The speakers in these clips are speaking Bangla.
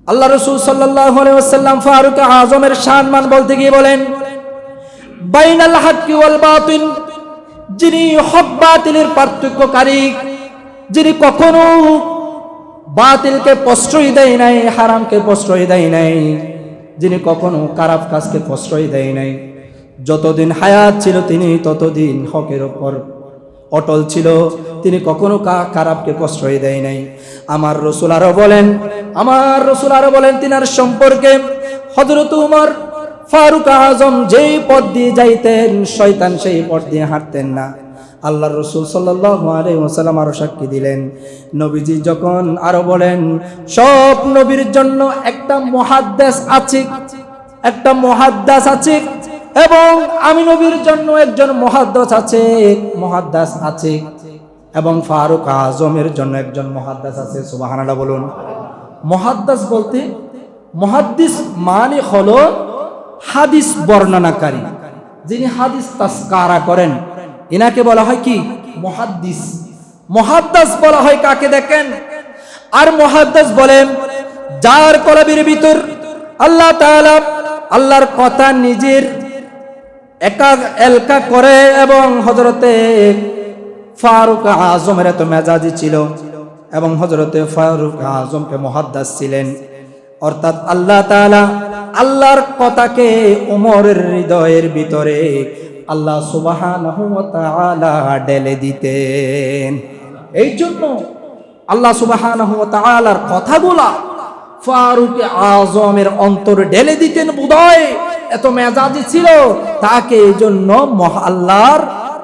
আল্লাহ রাসূল সাল্লাল্লাহু আলাইহি ওয়াসাল্লাম ফারুক আযমের সম্মান বলতে গিয়ে বলেন, বাইনাল হাক্কি ওয়াল বাতিল, যিনি হক বাতিলের পার্থক্যকারী, যিনি কখনো বাতিলকে প্রশ্রয় দেয় নাই, হারামকে প্রশ্রয় দেয় নাই, যিনি কখনো খারাপ কাজকে প্রশ্রয় দেয় নাই, যতদিন হায়াত ছিল তিনি ততদিন হকের উপর অটল ছিল, তিনি কখনো খারাপকে প্রশ্রয় দেয় নাই। আমার রাসূল আরো বলেন তিনার সম্পর্কে, হযরত উমর ফারুক আযম যেই পথ দিয়ে যাইতেন শয়তান সেই পথ দিয়ে হাঁটতেন না। আল্লাহর রাসূল সাল্লাল্লাহু আলাইহি ওয়াসাল্লাম আরো সাক্ষী দিলেন। নবীজি যখন আরো বলেন, সব নবীর জন্য একটা মুহাদ্দিস আছে, এবং আমি নবীর জন্য একজন মুহাদ্দিস আছে, এবং ফারুক আযমের জন্য একজন মুহাদ্দিস আছে। সুবহানাল্লাহ বলুন। মুহাদ্দিস বলতে, মুহাদ্দিস মানে হলো হাদিস বর্ণনাকারী, যিনি হাদিস তাসকারা করেন, ইনাকে বলা হয় কি? মুহাদ্দিস। মুহাদ্দিস বলা হয় কাকে দেখেন? আর মুহাদ্দিস বলেন যার কলবের ভিতর আল্লাহ তাআলা আল্লাহর কথা নিজের এলকা করে, এবং হযরতে ফারুক আযমের এত মেজাজি ছিল, এবং হযরতে ফারুক আযমকে মুহাদ্দিস ছিলেন, অর্থাৎ আল্লাহ তাআলা আল্লাহর কথাকে ওমরের হৃদয়ের ভিতরে আল্লাহ সুবহানাহু ওয়া তাআলা ঢেলে দিতেন। এই জন্য আল্লাহ সুবহানাহু ওয়া তাআলার কথাগুলা ফারুক আযমের অন্তরে ঢেলে দিতেন, বোধহয় এত মেজাজি ছিল তাকে। এই জন্য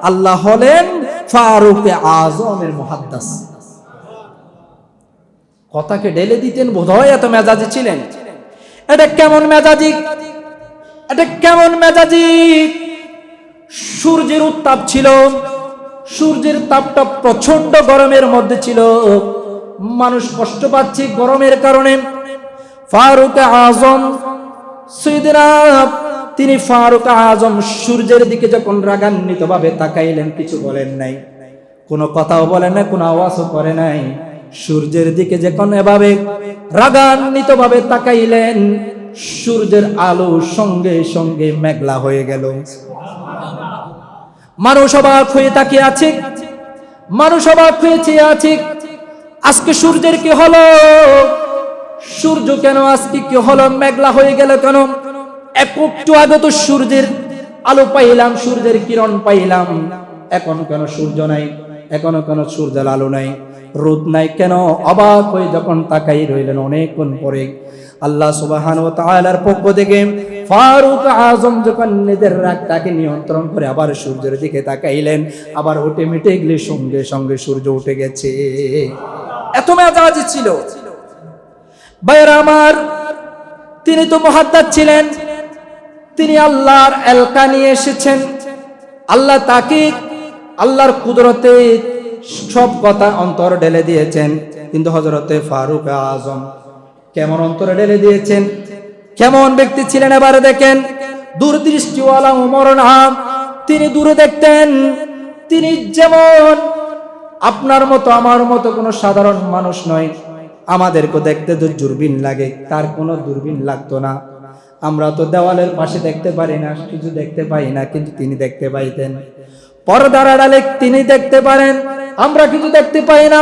আল্লাহ হলেন ফারুক আযমের মুহাদ্দিস। কথাকে ঢেলে দিতেন, বোধহয় এত মেজাজি ছিলেন। এটা কেমন মেজাজি? সূর্যের উত্তাপ ছিল, সূর্যের তাপটা প্রচন্ড গরমের মধ্যে ছিল, মানুষ কষ্ট পাচ্ছে গরমের কারণে। ফারুক আযম তিনি ফারুক আযম সূর্যের দিকে যখন রাগান্বিত ভাবে তাকাইলেন, কিছু বলেন নাই, কোনো কথাও বলেন নাই, কোনো আওয়াজও করে নাই। সূর্যের দিকে যখন এভাবে রাগান্বিত ভাবে তাকাইলেন, সূর্যের আলো সঙ্গে সঙ্গে মেঘলা হয়ে গেল। মানুষ অবাক হয়ে তাকিয়ে আছে, আজকে সূর্যের কি হলো? সূর্য কেন আজকে কি হলো? মেঘলা হয়ে গেল কেন? একটু আগে তো সূর্যের আলো পাইলাম, সূর্যের কিরণ পাইলাম, এখন কেন সূর্য নাই? এখনো কেন সূর্যের আলো নাই, রোদ নাই কেন? অবাক হয়ে যখন তাকাই রইলেন, অনেকক্ষণ পরে আল্লাহ সুবহানাহু ওয়া তাআলার পক্ষ থেকে ফারুক আযম যখন নিজের রাগটাকে নিয়ন্ত্রণ করে আবার সূর্যের দিকে তাকাইলেন, আবার অটোমেটিকলি সঙ্গে সঙ্গে সূর্য উঠে গেছে। এত মেজাজি ছিল। ভাইরা আমার, তিনি তো মুহাদ্দিস ছিলেন, তিনি আল্লাহর এলকা নিয়ে এসেছেন। আল্লাহ তাকে আল্লাহর কুদরতে সব কথা অন্তর ঢেলে দিয়েছেন। কিন্তু হযরতে ফারুক আযম কেমন অন্তরে ঢেলে দিয়েছেন, কেমন ব্যক্তি ছিলেন এবারে দেখেন। দূরদৃষ্টিওয়ালা ওমর নাম, তিনি দূরে দেখতেন। তিনি যেমন আপনার মতো আমার মতো কোনো সাধারণ মানুষ নয়। আমাদেরকে দেখতে তো দূরবীন লাগে, তার কোনো দূরবীন লাগতো না। আমরা তো দেওয়ালের পাশে দেখতে পারি না, কিছু দেখতে পাই না, কিন্তু তিনি দেখতে পাইতেন। পর্দার আড়ালে তিনি দেখতে পারেন, আমরা কিছু দেখতে পাই না।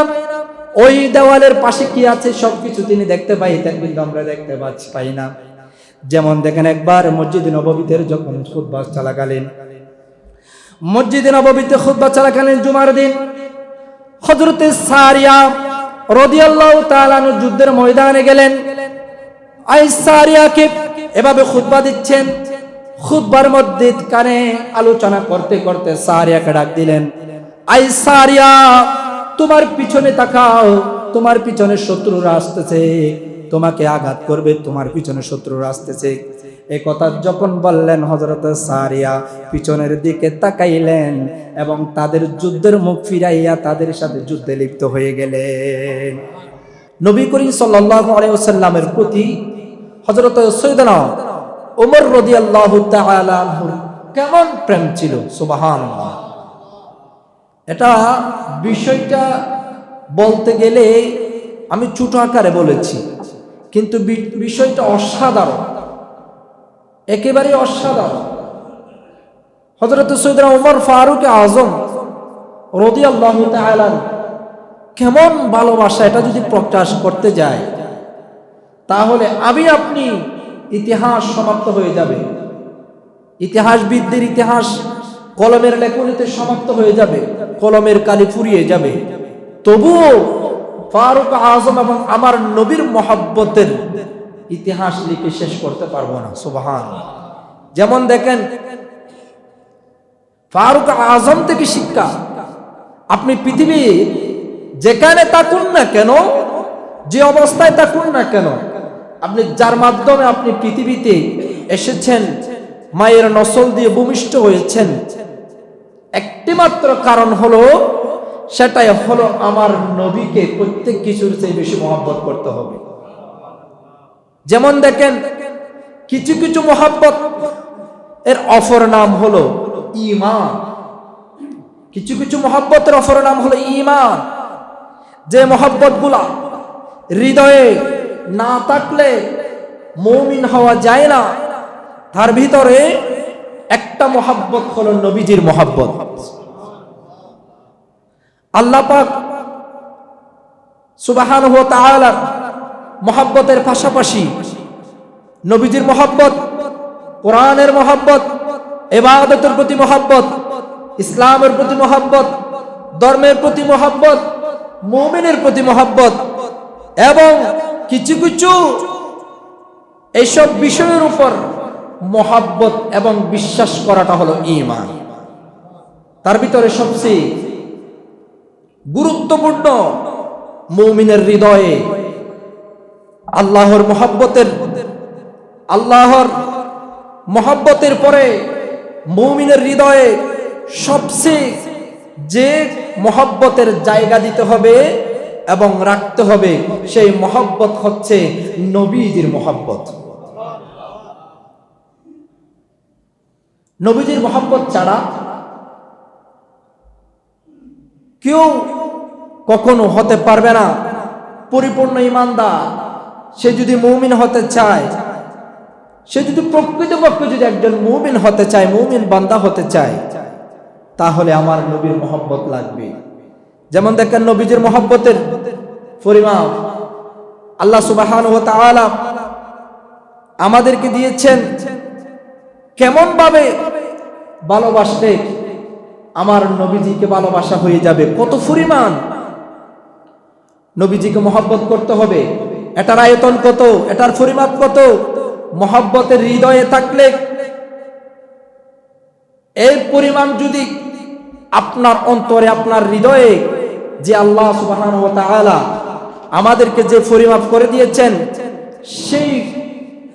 ওই দেওয়ালের পাশে কি আছে সবকিছু তিনি দেখতে পাইতেন, কিন্তু আমরা দেখতে পাই না। যেমন দেখেন, একবার মসজিদে নববীতে যখন খুতবা চলাকালীন জুমার দিন হযরতে সারিয়া রাদিয়াল্লাহু তাআলা আনহু যুদ্ধের ময়দানে গেলেন। আই সারিয়াকে এভাবে খুতবা দিচ্ছেন, খুতবার মধ্যে কানে আলোচনা করতে করতে সারিয়াকে ডাক দিলেন, আই সারিয়া, তোমার পিছনে তাকাও, তোমার পিছনে শত্রুরা আসতেছে, তোমাকে আঘাত করবে, তোমার পিছনে শত্রুরা আসতেছে। এই কথা যখন বললেন, হযরত সারিয়া পিছনের দিকে তাকাইলেন এবং তাদের যুদ্ধের মুখ ফিরাইয়া তাদের সাথে যুদ্ধে লিপ্ত হয়ে গেলেন। নবী করিম সাল্লাল্লাহু আলাইহি ওয়াসাল্লামের প্রতি হযরত সাইয়েদনা ওমর রাদিয়াল্লাহু তাআলা আনহু কেমন প্রেম ছিল, সুবহানাল্লাহ। এটা বিষয়টা বলতে গেলে আমি ছোট আকারে বলেছি, কিন্তু বিষয়টা অসাধারণ, একেবারে অসাধারণ। হযরত সৈয়দনা ওমর ফারুক আজম রাদিয়াল্লাহু তাআলা কেমন ভালোবাসা, এটা যদি প্রকাশ করতে যায় তাহলে আমি আপনি ইতিহাস সমাপ্ত হয়ে যাবে, ইতিহাসবিদদের ইতিহাস কলমের লেখনীতে সমাপ্ত হয়ে যাবে, কলমের কালি ফুরিয়ে যাবে। তবুও ফারুক আজম এবং আমার নবীর মহব্বতের ইতিহাস লিখে শেষ করতে পারবো না। সুবহানাল্লাহ। যেমন দেখেন, ফারুক আজম থেকে শিক্ষা, আপনি পৃথিবীর যেখানে থাকুন না কেন, যে অবস্থায় থাকুন না কেন, আপনি যার মাধ্যমে আপনি পৃথিবীতে এসেছেন, মায়ের নসল দিয়ে ভূমিষ্ঠ হয়েছেন, একটি মাত্র কারণ হলো, সেটাই হলো আমার নবীকে প্রত্যেক কিছুর চেয়ে বেশি মহব্বত করতে হবে। যেমন দেখেন, কিছু কিছু মহব্বত এর অপর নাম হলো ঈমান, কিছু কিছু মহব্বতের অপর নাম হলো ঈমান। যে মহব্বত গুলা হৃদয়ে না থাকলে মুমিন হওয়া যায় না, তার ভিতরে একটা মহব্বত হলো নবীজির মহব্বত। আল্লাহ পাক সুবহানাহু ওয়া তাআলা মহব্বতের পাশাপাশি নবীজির মহব্বত, কোরআনের মহব্বত, ইবাদতের প্রতি মহব্বত, ইসলামের প্রতি মহব্বত, ধর্মের প্রতি মহব্বত, মুমিনের প্রতি মহব্বত এবং কিছু কিছু এইসব বিষয়ের উপর মহব্বত এবং বিশ্বাস করাটা হলো ঈমান। তার ভিতরে সবচেয়ে গুরুত্বপূর্ণ মুমিনের হৃদয়ে আল্লাহর মহব্বতের পরে মুমিনের হৃদয়ে সবচেয়ে যে মহব্বতের জায়গা দিতে হবে এবং রাখতে হবে, সেই মহব্বত হচ্ছে নবীজির মহব্বত। নবীজির মহব্বত ছাড়া কেউ কখনো হতে পারবে না পরিপূর্ণ ঈমানদার। সে যদি মুমিন হতে চায়, সে যদি প্রকৃতপক্ষে যদি একজন মুমিন হতে চায়, মুমিন বান্দা হতে চায়, তাহলে আমার নবীর মহব্বত লাগবে। যেমন দেখেন, নবীজির মহব্বতের পরিমাপ আল্লাহ সুবহানাহু ওয়া তাআলা আমাদেরকে দিয়েছেন। কেমন ভাবে ভালোবাসলে আমার নবীজিকে ভালোবাসা হয়ে যাবে, কত পরিমাণ নবীজিকে মহব্বত করতে হবে, এটার আয়তন কত, এটার পরিমাপ কত। মহব্বতের হৃদয়ে থাকলে এর পরিমাণ যদি আপনার অন্তরে, আপনার হৃদয়ে, যে আল্লাহ সুবহানাহু ওয়া তাআলা আমাদেরকে যে পরিমাপ করে দিয়েছেন, সেই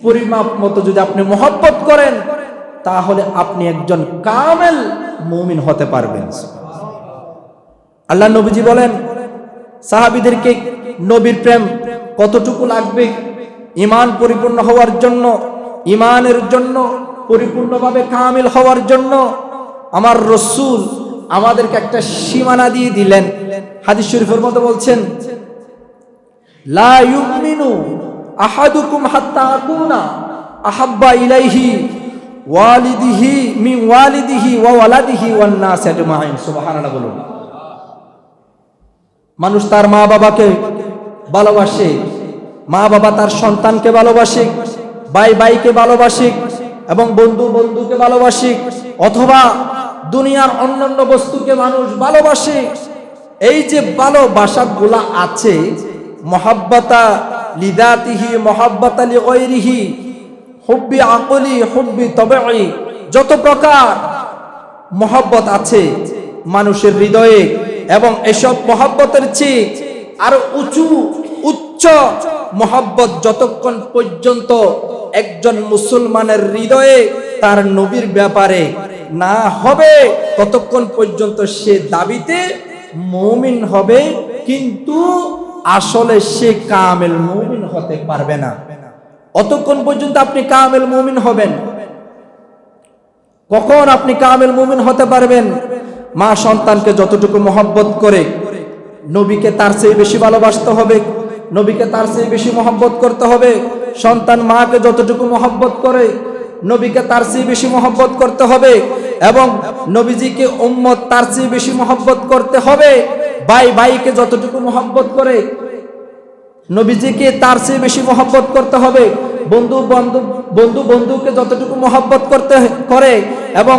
পরিমাপ মতো যদি আপনি মহব্বত করেন, তাহলে আপনি একজন কামেল মুমিন হতে পারবেন। আল্লাহ নবীজি বলেন সাহাবীদেরকে, নবীর প্রেম কতটুকু লাগবে ঈমান পরিপূর্ণ হওয়ার জন্য, ঈমানের জন্য, পরিপূর্ণভাবে কামিল হওয়ার জন্য। আমার রাসূল আমাদেরকে একটা সীমানা দিয়ে দিলেন। হাদিস শরীফের মধ্যে বলছেন, লা ইউমিনু আহাদুকুম হাত্তা আকুনা আহাব্বা ইলাইহি ওয়ালিদিহি মিন ওয়ালিদিহি ওয়া ওয়ালাদিহি ওয়ান নাস আজমাইন। সুবহানাল্লাহ বলুন। মানুষ তার মা বাবাকে ভালোবাসে, মা বাবা তার সন্তানকে ভালোবাসে, ভাই ভাইকে ভালোবাসে এবং বন্ধু বন্ধুকে ভালোবাসে, অথবা দুনিয়ার অন্যান্য বস্তুকে মানুষ ভালোবাসে। এই যে ভালোবাসাগুলা আছে, মুহাব্বাতা লিদাতিহি মুহাব্বাতা লিগাইরিহি, হুব্বি আকলি, হুব্বি তাবিঈ, যত প্রকার মুহাব্বত আছে মানুষের হৃদয়ে, এবং এসব মুহাব্বতের চেয়ে আরো উচ্চ মুহাব্বত যতক্ষণ পর্যন্ত একজন মুসলমানের হৃদয়ে তার নবীর ব্যাপারে না হবে, ততক্ষণ পর্যন্ত সে দাবিতে মুমিন হবে, কিন্তু আসলে সে কামেল মুমিন হতে পারবে না। অতক্ষণ পর্যন্ত আপনি কামেল মুমিন হবেন। কখন আপনি কামেল মুমিন হতে পারবেন? মা সন্তানকে যতটুকু মহব্বত করে, নবীকে তার চেয়ে বেশি ভালোবাসতে হবে, নবীকে তার চেয়ে বেশি মহব্বত করতে হবে। সন্তান মাকে যতটুকু মহব্বত করে নবীকে তার চেয়ে বেশি মহব্বত করতে হবে, এবং নবীজিকে উম্মত তার চেয়ে বেশি মহব্বত করতে হবে। ভাই ভাইকে যতটুকু মহব্বত করে নবীজিকে তার চেয়ে বেশি মহব্বত করতে হবে। বন্ধু বন্ধুকে যতটুকু মহব্বত করে এবং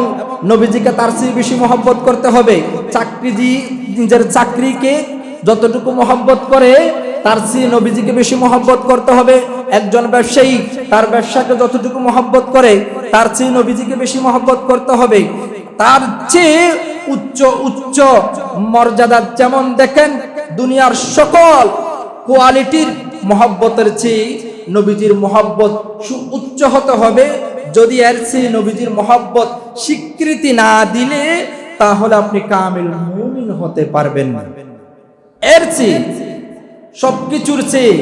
নবীজিকে তার চেয়ে বেশি মহব্বত করতে হবে। চাকরিজীবী নিজের চাকরিকে যতটুকু মহব্বত করে তার চেয়ে নবীজিকে বেশি মহব্বত করতে হবে। একজন ব্যবসায়ী তার ব্যবসাকে যতটুকু মহব্বত করে তার চেয়ে নবীজিকে বেশি মহব্বত করতে হবে। তার চেয়ে উচ্চ উচ্চ মর্যাদা, যেমন দেখেন দুনিয়ার সকল কোয়ালিটির মহব্বতের চেয়ে নবীজির মহব্বত সুউচ্চ হতে হবে। যদি এর চেয়ে নবীজির মহব্বত স্বীকৃতি না দিলে তাহলে আপনি কামিল মুমিন হতে পারবেন না। এর চেয়ে সবকিছুর চেয়ে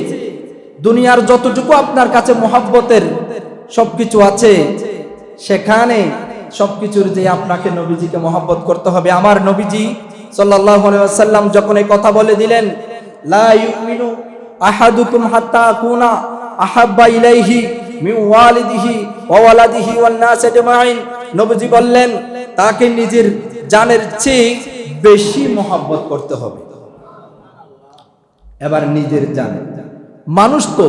দুনিয়ার যতটুকু আপনার কাছে মহব্বতের সবকিছু আছে, সেখানে সবকিছুর যে আপনাকে নবীজিকে মহব্বত করতে হবে। আমার নবীজি সাল্লাল্লাহু আলাইহি ওয়াসাল্লাম যখন এই কথা বলে দিলেন, লা ইউমিনু আহাদুকুম হাত্তা আকুনা আহাব্বা ইলাইহি মিন ওয়ালিদিহি ওয়া ওয়ালাদিহি ওয়ান নাস আজমাইন, নবীজি বললেন তাকে নিজের জানের চেয়ে বেশি মহব্বত করতে হবে। এবার নিজের জান, মানুষ তো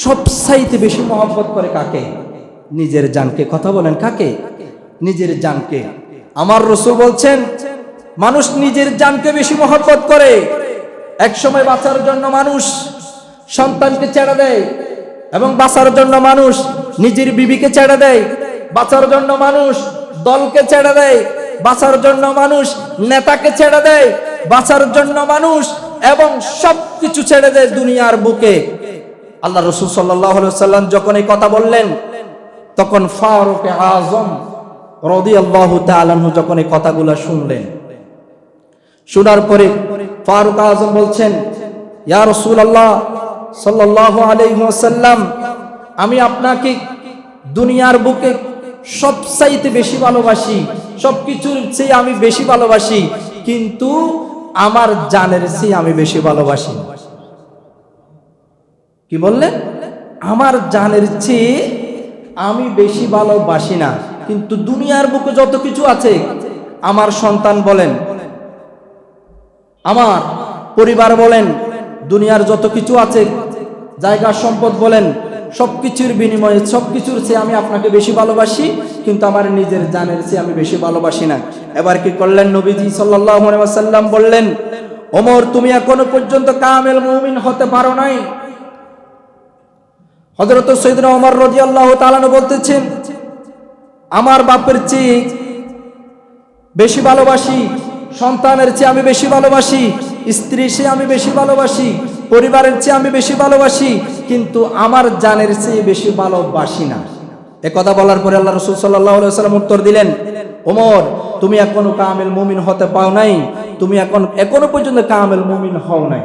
সবচাইতে বেশি মহব্বত করে কাকে? নিজের জানকে। কথা বলেন, কাকে? নিজের জানকে। আমার রাসূল বলছেন মানুষ নিজের জানকে বেশি মহব্বত করে। এক সময় বাঁচার জন্য মানুষ সন্তানকে ছেড়ে দেয়, এবং বাঁচার জন্য মানুষ নিজের বিবিকে ছেড়ে দেয়, বাঁচার জন্য মানুষ দলকে ছেড়ে দেয়, বাঁচার জন্য মানুষ নেতাকে ছেড়ে দেয়, বাঁচার জন্য মানুষ এবং সবকিছু ছেড়ে দেয় দুনিয়ার বুকে। আল্লাহ রাসূল সাল্লাল্লাহু আলাইহি ওয়াসাল্লাম যখন এই কথা বললেন, তখন ফারুক আযম রাদিয়াল্লাহু তাআলা আনহু যখন এই কথাগুলো শুনলেন, শোনার পরে ফারুক আযম বলছেন, ইয়া রাসূলুল্লাহ সাল্লাল্লাহু আলাইহি ওয়াসাল্লাম, আমি আপনাকে দুনিয়ার বুকে সবচাইতে বেশি ভালোবাসি, সবকিছুর চেয়ে আমি বেশি ভালোবাসি, কিন্তু আমার জানের চেয়ে আমি বেশি ভালোবাসি। কি বললেন? আমার জানের চেয়ে আমি বেশি ভালোবাসি না, কিন্তু দুনিয়ার বুকে যত কিছু আছে, আমার সন্তান বলেন, আমার পরিবার বলেন, দুনিয়ার যত কিছু আছে, জায়গা সম্পদ বলেন, সবকিছুর বিনিময়ে সবকিছুর চেয়ে আমি আপনাকে বেশি ভালোবাসি, কিন্তু আমার নিজের জানের চেয়ে আমি বেশি ভালোবাসি না। এবার কি করলেন নবীজি সাল্লাল্লাহু আলাইহি ওয়াসাল্লাম? বললেন, ওমর তুমি এখনো পর্যন্ত কামেল মুমিন হতে পারো নাই। হযরত সাইয়েদনা ওমর রাদিয়াল্লাহু তাআলা বলতেছেন, আমার বাপের চেয়ে বেশি ভালোবাসি, সন্তানের চেয়ে আমি বেশি ভালোবাসি, স্ত্রীর চেয়ে আমি বেশি ভালোবাসি, পরিবারের চেয়ে আমি বেশি ভালোবাসি, কিন্তু আমার জানের চেয়ে বেশি ভালোবাসি না। এ কথা বলার পরে আল্লাহ রাসূল সাল্লাল্লাহু আলাইহি ওয়াসাল্লাম উত্তর দিলেন, ওমর তুমি এখনো কামেল মুমিন হতে পাও নাই, তুমি এখনো পর্যন্ত কামেল মুমিন হও নাই।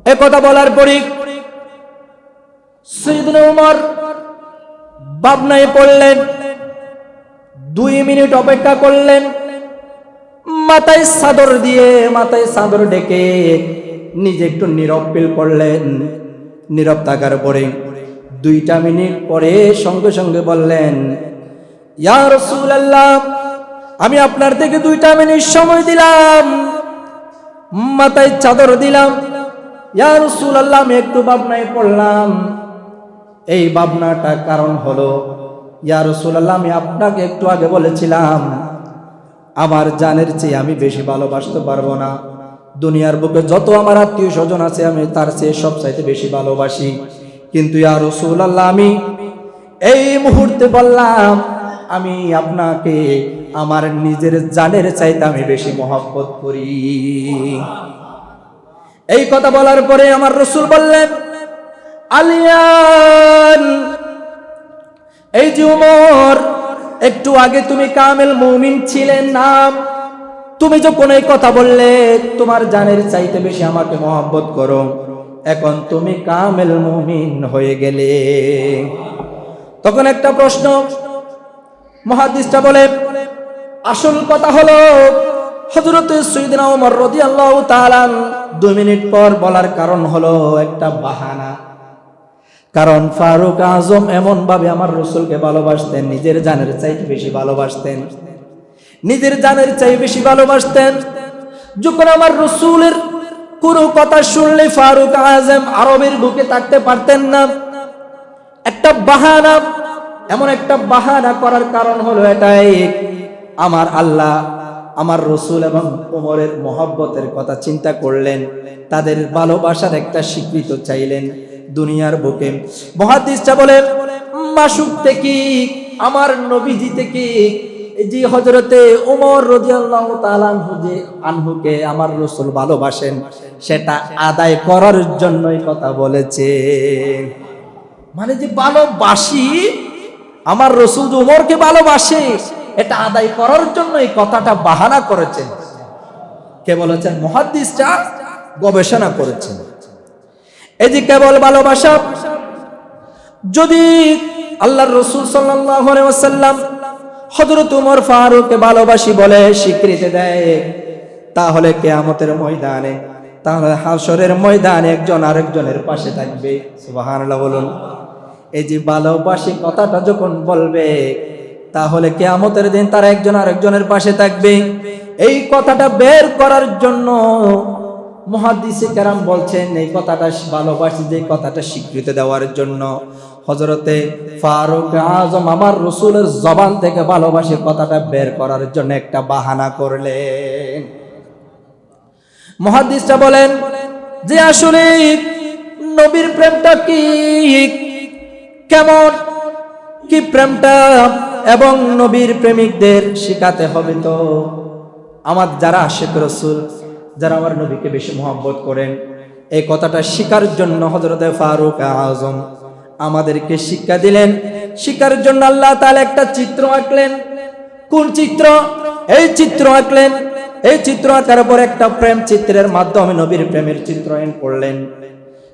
এ কথা বলার পরে সাইয়েদনা ওমর ভাবনায় পড়লেন, 2 মিনিট অপেক্ষা করলেন, মাথায় চাদর ডেকে নিজে একটু নীরব ফিল করলেন। নীরব থাকার পরে 2টা মিনিট পরে সঙ্গে সঙ্গে বললেন, ইয়া রাসূলুল্লাহ, আমি আপনার থেকে 2টা মিনিট সময় দিলাম, মাথায় চাদর দিলাম। ইয়া রাসূলুল্লাহ, আমি একটু ভাবনায় পড়লাম। এই ভাবনাটা কারণ হলো, ইয়া রাসূলুল্লাহ, আমি আপনাকে একটু আগে বলেছিলাম আমার জানের চেয়ে আমি বেশি ভালোবাসতে পারবো না। দুনিয়ার বুকে যত আমার আত্মীয় স্বজন আছে আমি তার চেয়ে সবচাইতে বেশি ভালোবাসি, কিন্তু ইয়া রাসূলুল্লাহ, আমি এই মুহূর্তে বললাম আমি আপনাকে আমার নিজের জানের চাইতে আমি বেশি মহব্বত করি। এই কথা বলার পরে আমার রাসূল বললেন, আলিয়ান, এই যে ওমর, একটু আগে তুমি কামেল মুমিন ছিলেন না, তুমি যখন এই কথা বললে তোমার জানের চাইতে বেশি আমাকে মহব্বত করো, এখন তুমি কামেল মুমিন হয়ে গেলে। তখন একটা প্রশ্ন, মুহাদ্দিসটা বলে, আসল কথা হলো হযরত সাইয়েদনা ওমর রাদিয়াল্লাহু তাআলা 2 মিনিট পর বলার কারণ হলো একটা বাহানা। কারণ ফারুক আজম এমন ভাবে আমার রাসূলকে ভালোবাসতেন, নিজের জানের চাইতে বেশি ভালোবাসতেন, নিজের জানের চাইতে বেশি ভালোবাসতেন। যখন আমার রাসূলের কোনো কথা শুনলে ফারুক আজম আরবের বুকে থাকতে পারতেন না। একটা বাহানা, এমন একটা বাহানা করার কারণ হলো এটাই, আমার আল্লাহ আমার রাসূল এবং ওমরের মহব্বতের কথা চিন্তা করলেন, তাদের ভালোবাসার একটা স্বীকৃতি চাইলেন দুনিয়ার বুকে। মুহাদ্দিসরা বলে মাসুক থেকে আমার নবীজি থেকে যে হযরতে ওমর রাদিয়াল্লাহু তাআলা আনহুকে আমার রাসূল ভালোবাসেন, সেটা আদায় করার জন্যই কথা বলেছে। মানে যে ভালোবাসি, আমার রাসূল ওমরকে ভালোবাসে, এটা আদায় করার জন্য এই কথাটা বাহানা করেছেন। কে বলেছেন? মুহাদ্দিসরা গবেষণা করেছেন। এই যে কেবল ভালোবাসা, যদি আল্লাহর রাসূল সাল্লাল্লাহু আলাইহি ওয়াসাল্লাম হযরত ওমর ফারুককে ভালোবাসি বলে স্বীকৃতি দেয়, তাহলে কিয়ামতের ময়দানে, তাহলে হাশরের ময়দানে একজন আরেকজনের পাশে থাকবে। সুবহানাল্লাহ বলুন। এই যে ভালোবাসি কথাটা যখন বলবে, তাহলে কিয়ামতের দিন তারা একজন আরেকজনের পাশে থাকবে। এই কথাটা বের করার জন্য মুহাদ্দিসে কেরাম বলছেন, এই কথাটা ভালোবাসি যে কথাটা স্বীকৃতি দেওয়ার জন্য হযরতে ফারুক আজম আমার রাসূলের জবান থেকে ভালোবাসি কথাটা বের করার জন্য একটা বাহানা করলেন। মুহাদ্দিসরা বলেন যে আসলে নবীর প্রেমটা কি, কেমন কি প্রেমটা, এবং নবীর প্রেমিকদের শিখাতে হবে। তো আমার যারা আশিক রাসূল, যারা আমার নবীকে বেশি মহব্বত করেন, এই কথাটা শিখার জন্য হযরতে ফারুক আজম আমাদেরকে শিক্ষা দিলেন। শিখার জন্য আল্লাহ তাআলা একটা চিত্র আঁকলেন। কোন চিত্র? এই চিত্র আঁকলেন। এই চিত্র আঁকার পর একটা প্রেম চিত্রের মাধ্যমে নবীর প্রেমের চিত্রায়ন করলেন।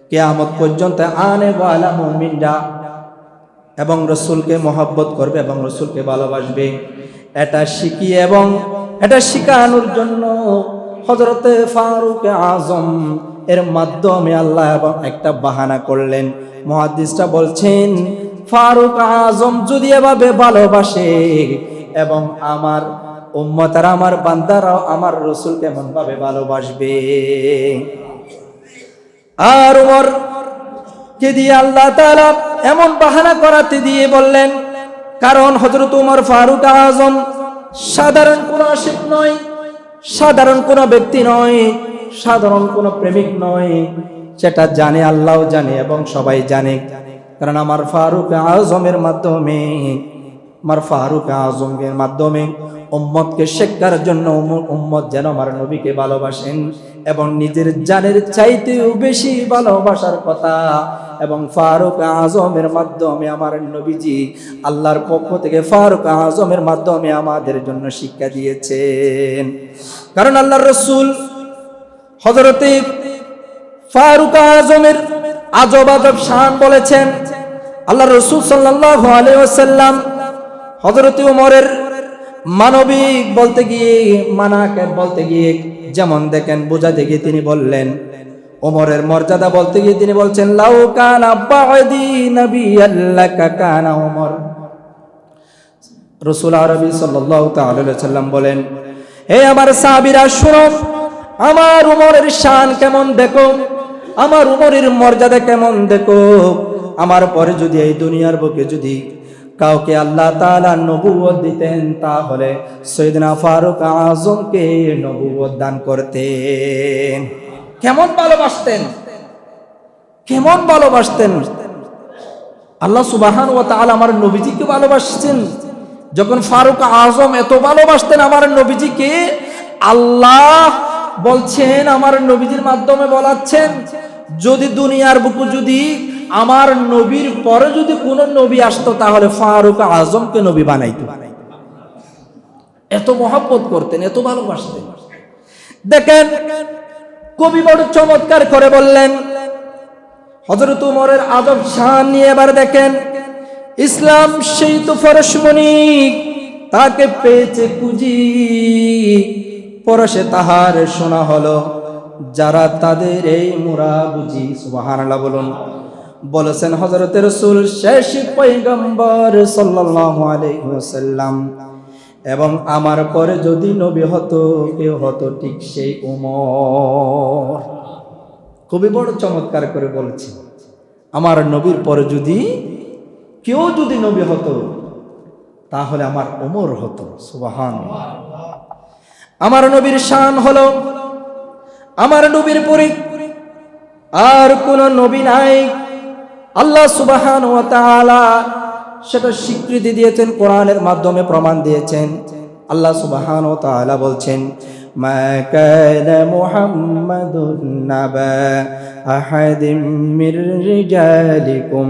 কিয়ামত পর্যন্ত আনে ওয়ালা মুমিনরা এবং রাসূলকে মহব্বত করবে এবং রাসূলকে ভালোবাসবে, এটা শিখিয়ে এবং এটা শিখানোর জন্য হযরতে ফারুক আজম এর মাধ্যমে আল্লাহ এবং একটা বাহানা করলেন। মুহাদ্দিসরা বলছেন ফারুক আজম যদি এভাবে ভালোবাসে এবং আমার উম্মতরা, আমার বান্দারাও আমার রাসূল কেমন ভাবে ভালোবাসবে। আর ওমর কে দিয়ে আল্লাহ তাআলা এমন বাহানা করাতে দিয়ে বললেন, কারণ হযরত ওমর ফারুক আজম সাধারণ কোন আশিক নয়, সাধারণ কোন ব্যক্তি নয়, সাধারণ কোন প্রেমিক নয়, সেটা জানে আল্লাহও জানে এবং সবাই জানে। কারণ আমার ফারুক আজমের মাধ্যমে, আমার ফারুক আজমের মাধ্যমে উম্মতকে শিক্ষার জন্য উম্মত যেন আমার নবীকে ভালোবাসেন এবং নিজের জানের চাইতেও বেশি ভালোবাসার কথা। এবং ফারুক আজমের মাধ্যমে আমার নবীজি আল্লাহর পক্ষ থেকে ফারুক আজমের মাধ্যমে আমাদের জন্য শিক্ষা দিয়েছেন। কারণ আল্লাহর রাসূল হযরতে ফারুক আজমের আজব আজব শান বলেছেন। আল্লাহর রাসূল সাল্লাল্লাহু আলাইহি ওয়াসাল্লাম হযরতে ওমরের মানবিক বলতে গিয়ে, মানাকেব বলতে গিয়ে যেমন দেখেন বোঝাতে গিয়ে তিনি বললেন, ওমরের মর্যাদা বলতে গিয়ে তিনি বলছেন লাউ কানা বা'দি নাবিয়্যান লাকা কানা ওমর। রাসূল আরবি সাল্লাল্লাহু তাআলা আলাইহি ওয়াসাল্লাম বলেন, হে আমার সাহাবীরা শুনো, আমার ওমরের শান কেমন দেখো, আমার ওমরের মর্যাদা কেমন দেখো। আমার পরে যদি এই দুনিয়ার বুকে যদি কাউকে আল্লাহ তাআলা নবুয়ত দিতেন, তাহলে সাইয়েদনা ফারুক আজমকে নবুয়ত দান করতেন। কেমন ভালোবাসতেন, কেমন ভালোবাসতেন। আল্লাহ সুবহানাহু ওয়া তাআলা আমার নবীজিকে ভালোবাসছেন। যখন ফারুক আজম এত ভালোবাসতেন আমার নবীজিকে, আল্লাহ বলছেন আমার নবীজির মাধ্যমে বলাচ্ছেন, যদি দুনিয়ার বুকে যদি আমার নবীর পরে যদি কোন নবী আসতো, তাহলে ফারুক আজমকে নবী বানাইতো। এত মহব্বত করতেন, এত ভালোবাসতেন। দেখেন কবি বড় চমৎকার করে বললেন, হযরত ওমরের আদব শান নিয়ে এবার দেখেন, ইসলাম সেই তো পরশমণি, তাকে পেয়েছে কুজি, পরশে তাহার শোনা হলো যারা তাদের এই মুরা বুঝি, সুবহানাল্লাহ বলুন। বলেছেন হযরত রাসূল শেষ পয়গম্বর সাল্লাল্লাহু আলাইহি ওয়াসাল্লাম, এবং আমার পরে যদি নবী হতো কেউ হতো ঠিক সেই উমর। খুবই বড় চমৎকার করে বলেছে, আমার নবীর পরে যদি কেউ যদি নবী হতো তাহলে আমার উমর হতো। সুবহানাল্লাহ। আমার নবীর শান হলো, আমার নবীর পরে আর কোন নবী নাই। আল্লাহ সুবহানাহু ওয়া তাআলা সেটা স্বীকৃতি দিয়েছেন, কোরআনের মাধ্যমে প্রমাণ দিয়েছেন। আল্লাহ সুবহানাহু ওয়া তাআলা বলছেন, মা কানা মুহাম্মাদুন নাবা আহাদিম মির রিজালিকুম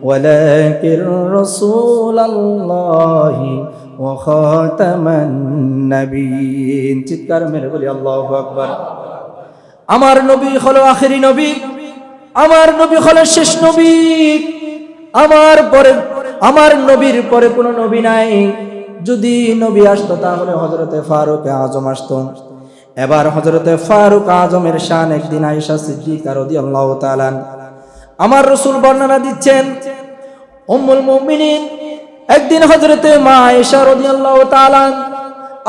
ওয়ালাকিন রাসূলুল্লাহি ওয়া খাতামান নাবিয়্যিন। চিৎকার মেরে বলি আল্লাহু আকবার। আমার নবী হলো আখেরি নবী, আমার নবী হলো শেষ নবী। আমার নবীর পরে কোনো নবী নাই। যদি নবী আসতো তাহলে হযরতে ফারুক আজম আসতো। এবার হযরতে ফারুক আজমের শান একদিন আয়েশা সিদ্দিকা রাদিয়াল্লাহু তাআলা, আমার রাসূল বর্ণনা দিচ্ছেন, উম্মুল মুমিনিন একদিন হযরতে মা আয়েশা রাদিয়াল্লাহু তাআলা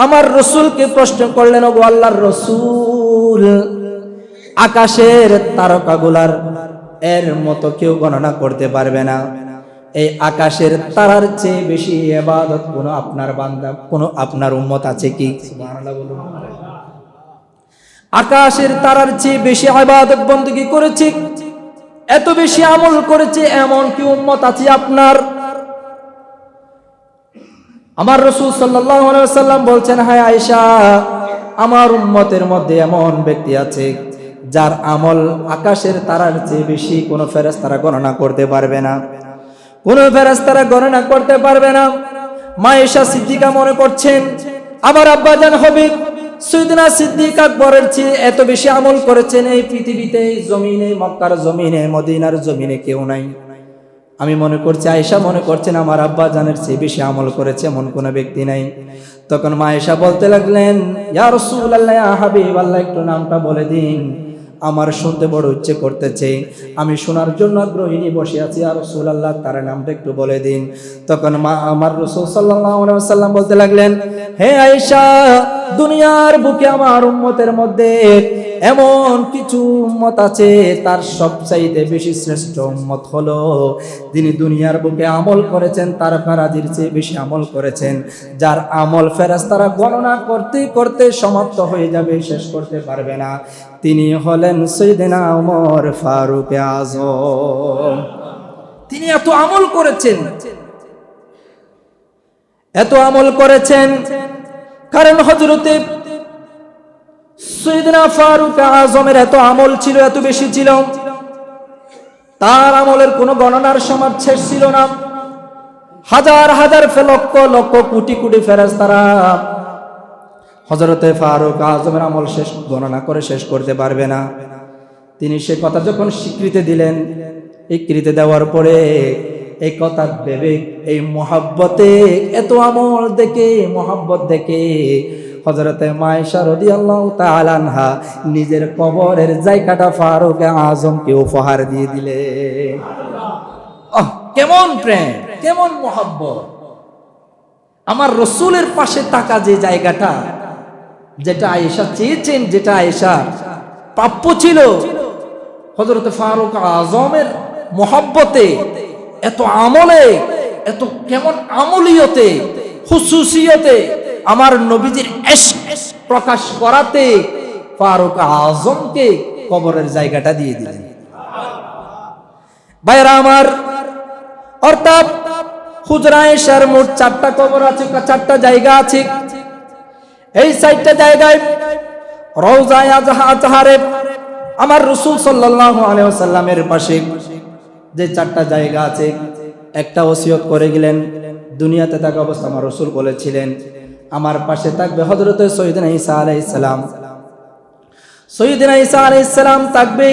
আমার রাসূলকে প্রশ্ন করলেন, ওগো আল্লাহর রাসূল, আকাশের তারকাগুলার এর মতো কেউ গণনা করতে পারবে না। এই আকাশের তারার চেয়ে বেশি ইবাদত কোন আপনার বান্দা, কোন আপনার উম্মত আছে কি? সুবহানাল্লাহ বলুন। আকাশের তারার চেয়ে বেশি ইবাদত বندگی করেছে, এত বেশি আমল করেছে, এমন কি উম্মত আছে আপনার? আমার রাসূল সাল্লাল্লাহু আলাইহি ওয়াসাল্লাম বলছেন, হ্যাঁ আয়েশা, আমার উম্মতের মধ্যে এমন ব্যক্তি আছে যার আমল আকাশের তারার চেয়ে বেশি কোন ফেরেশতারা গণনা করতে পারবে না, কোন ফেরেশতারা গণনা করতে পারবে না। মা আয়েশা সিদ্দিকা মনে করছেন আমার আব্বাজান হবে সাইয়েদনা সিদ্দিক আকবরের চেয়ে এত বেশি আমল করেছেন এই পৃথিবীতে, জমিনে, মক্কার জমিনে, মদিনার জমিনে কেউ নাই। আমি মনে করছি, আয়েশা মনে করছেন আমার আব্বাজানের চেয়ে বেশি আমল করেছে এমন কোন ব্যক্তি নাই। তখন মা আয়েশা বলতে লাগলেন, ইয়া রাসূলুল্লাহ, ইয়া হাবিবাল্লাহ, একটু নামটা বলে দিন, আমার শুনতে বড় ইচ্ছে করতেছে, আমি শোনার জন্য আগ্রহী বসে আছি। ইয়া রাসূলুল্লাহ, তার নামটা একটু বলে দিন। তখন আমার রাসূল সাল্লাল্লাহু আলাইহি ওয়াসাল্লাম বলতে লাগলেন, হে আয়েশা, দুনিয়ার বুকে আমার উম্মতের মধ্যে এমন কিছু উম্মত আছে, তার সবচাইতে বেশি শ্রেষ্ঠ উম্মত হলো যিনি দুনিয়ার বুকে আমল করেছেন, তারকারাজির চেয়ে বেশি আমল করেছেন, যার আমল ফেরেশতারা গণনা করতে করতে সমাপ্ত হয়ে যাবে, শেষ করতে পারবে না। তিনি হলেন সাইয়েদনা ওমর ফারুক আজম। তিনি এত আমল করেছেন, এত আমল করেছেন, কারণ হযরতে সাইয়েদনা ফারুক আজমের এত আমল ছিল, এত বেশি ছিল, তার আমলের কোনো গণনার সীমা শেষ ছিল না। হাজার হাজার লক্ষ লক্ষ কোটি কোটি ফেরেশতারা হযরতে ফারুক আজমের আমল শেষ গণনা করে শেষ করতে পারবে না। তিনি সে কথা যখন স্বীকৃতি দিলেন, স্বীকৃতি দেওয়ার পরে এই কথা ভেবে, এই মহব্বতে, এত আমল দেখে, মহব্বত দেখে হযরতে মা আয়েশা রাদিয়াল্লাহু তাআলা আনহা নিজের কবরের জায়গাটা ফারুক আজমকে উপহার দিয়ে দিলেন। কেমন প্রেম, কেমন মহব্বত! আমার রাসূলের পাশে থাকা যে জায়গাটা, যেটা আয়েশা চেয়েছেন, যেটা আয়েশা প্রাপ্য ছিল, হযরতে ফারুক আজমের মহব্বতে, এত আমলে, এত কেমন আমলিয়তে, হুসুসিয়তে আমার নবীজির ইশক প্রকাশ করাতে ফারুক আজমকে কবরের জায়গাটা দিয়ে দিলেন। ভাইরা আমার, অর্থাৎ হুজরা আয়েশার মোট 4টা কবর আছে, 4টা জায়গা আছে। এই 4টা জায়গায় রওজায়ে আজহারে আমার রাসূল সাল্লাল্লাহু আলাইহি ওয়াসাল্লামের পাশে যে 4টা জায়গা আছে, একটা ওসিয়ত করে গেলেন। দুনিয়াতে থাকা অবস্থা আমার রাসূল বলেছিলেন, আমার পাশে থাকবে হযরতে সাইয়েদনা ঈসা আলাইহিস সালাম, সাইয়েদনা ঈসা আলাইহিস সালাম থাকবে।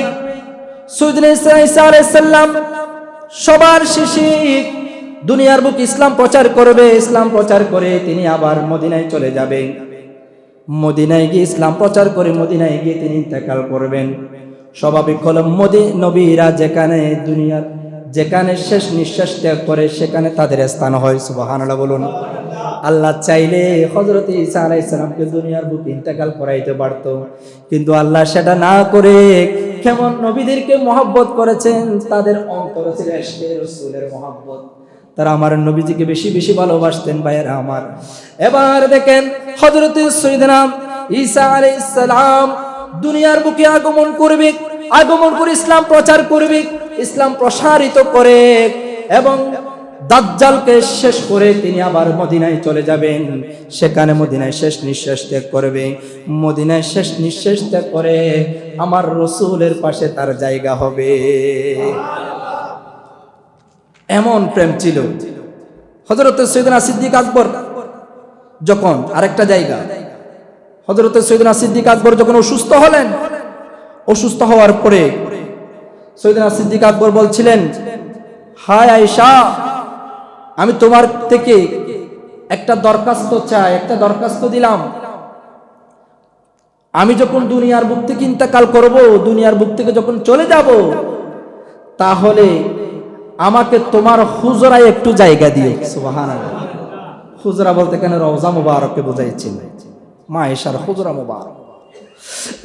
সাইয়েদনা ঈসা আলাইহিস সালাম সবার শেষে দুনিয়ার বুকে ইসলাম প্রচার করবে, ইসলাম প্রচার করে তিনি আবার মদিনায় চলে যাবে। মদিনায় গিয়ে ইসলাম প্রচার করে মদিনায় গিয়ে তিনি ইন্তেকাল করবেন। স্বাভাবিক হলো নবীরা যেখানে শেষ নিঃশ্বাস ত্যাগ করে সেখানে তাদের স্থান হয়। সুবহানাল্লাহ বলুন। আল্লাহ চাইলে হযরত ঈসা আলাইহিস সালামকে দুনিয়ার বুকে ইন্তেকাল করাইতে পারত, কিন্তু আল্লাহ সেটা না করে কেমন নবীদেরকে মহব্বত করেছেন, তাদের অন্তরে ছিল ইশকে রাসূলের মহব্বত। তারা আমার নবীজিকে বেশি বেশি ভালোবাসতেন ভাইয়েরা আমার। এবার দেখেন হযরত সাইয়েদনা ঈসা আলাইহিস সালাম দুনিয়ার বুকে আগমন করে ইসলাম প্রচার করবে, ইসলাম প্রসারিত করে এবং দাজ্জালকে শেষ করে তিনি আবার মদিনায় চলে যাবেন। সেখানে মদিনায় শেষ নিঃশ্বাস ত্যাগ করবে। মদিনায় শেষ নিঃশ্বাস ত্যাগ করে আমার রাসূলের পাশে তার জায়গা হবে। এমন প্রেম ছিল। হযরত সৈয়দনা সিদ্দিক আকবর যখন আরেকটা জায়গা, হযরত সৈয়দনা সিদ্দিক আকবর যখন অসুস্থ হলেন, অসুস্থ হওয়ার পরে সৈয়দনা সিদ্দিক আকবর বলছিলেন, হায় আয়েশা, আমি তোমার থেকে একটা দরখাস্ত চাই, একটা দরখাস্ত দিলাম। আমি যখন দুনিয়ার বুক থেকে ইন্তেকাল করব, দুনিয়ার বুক থেকে যখন চলে যাব, তাহলে আমাকে তোমার হুজরায় একটু জায়গা দিও। সুবহানাল্লাহ। হুজরা বলতে কেন রওজা মুবারককে বোঝাইছিল, মা আয়েশার হুজরা মুবারক।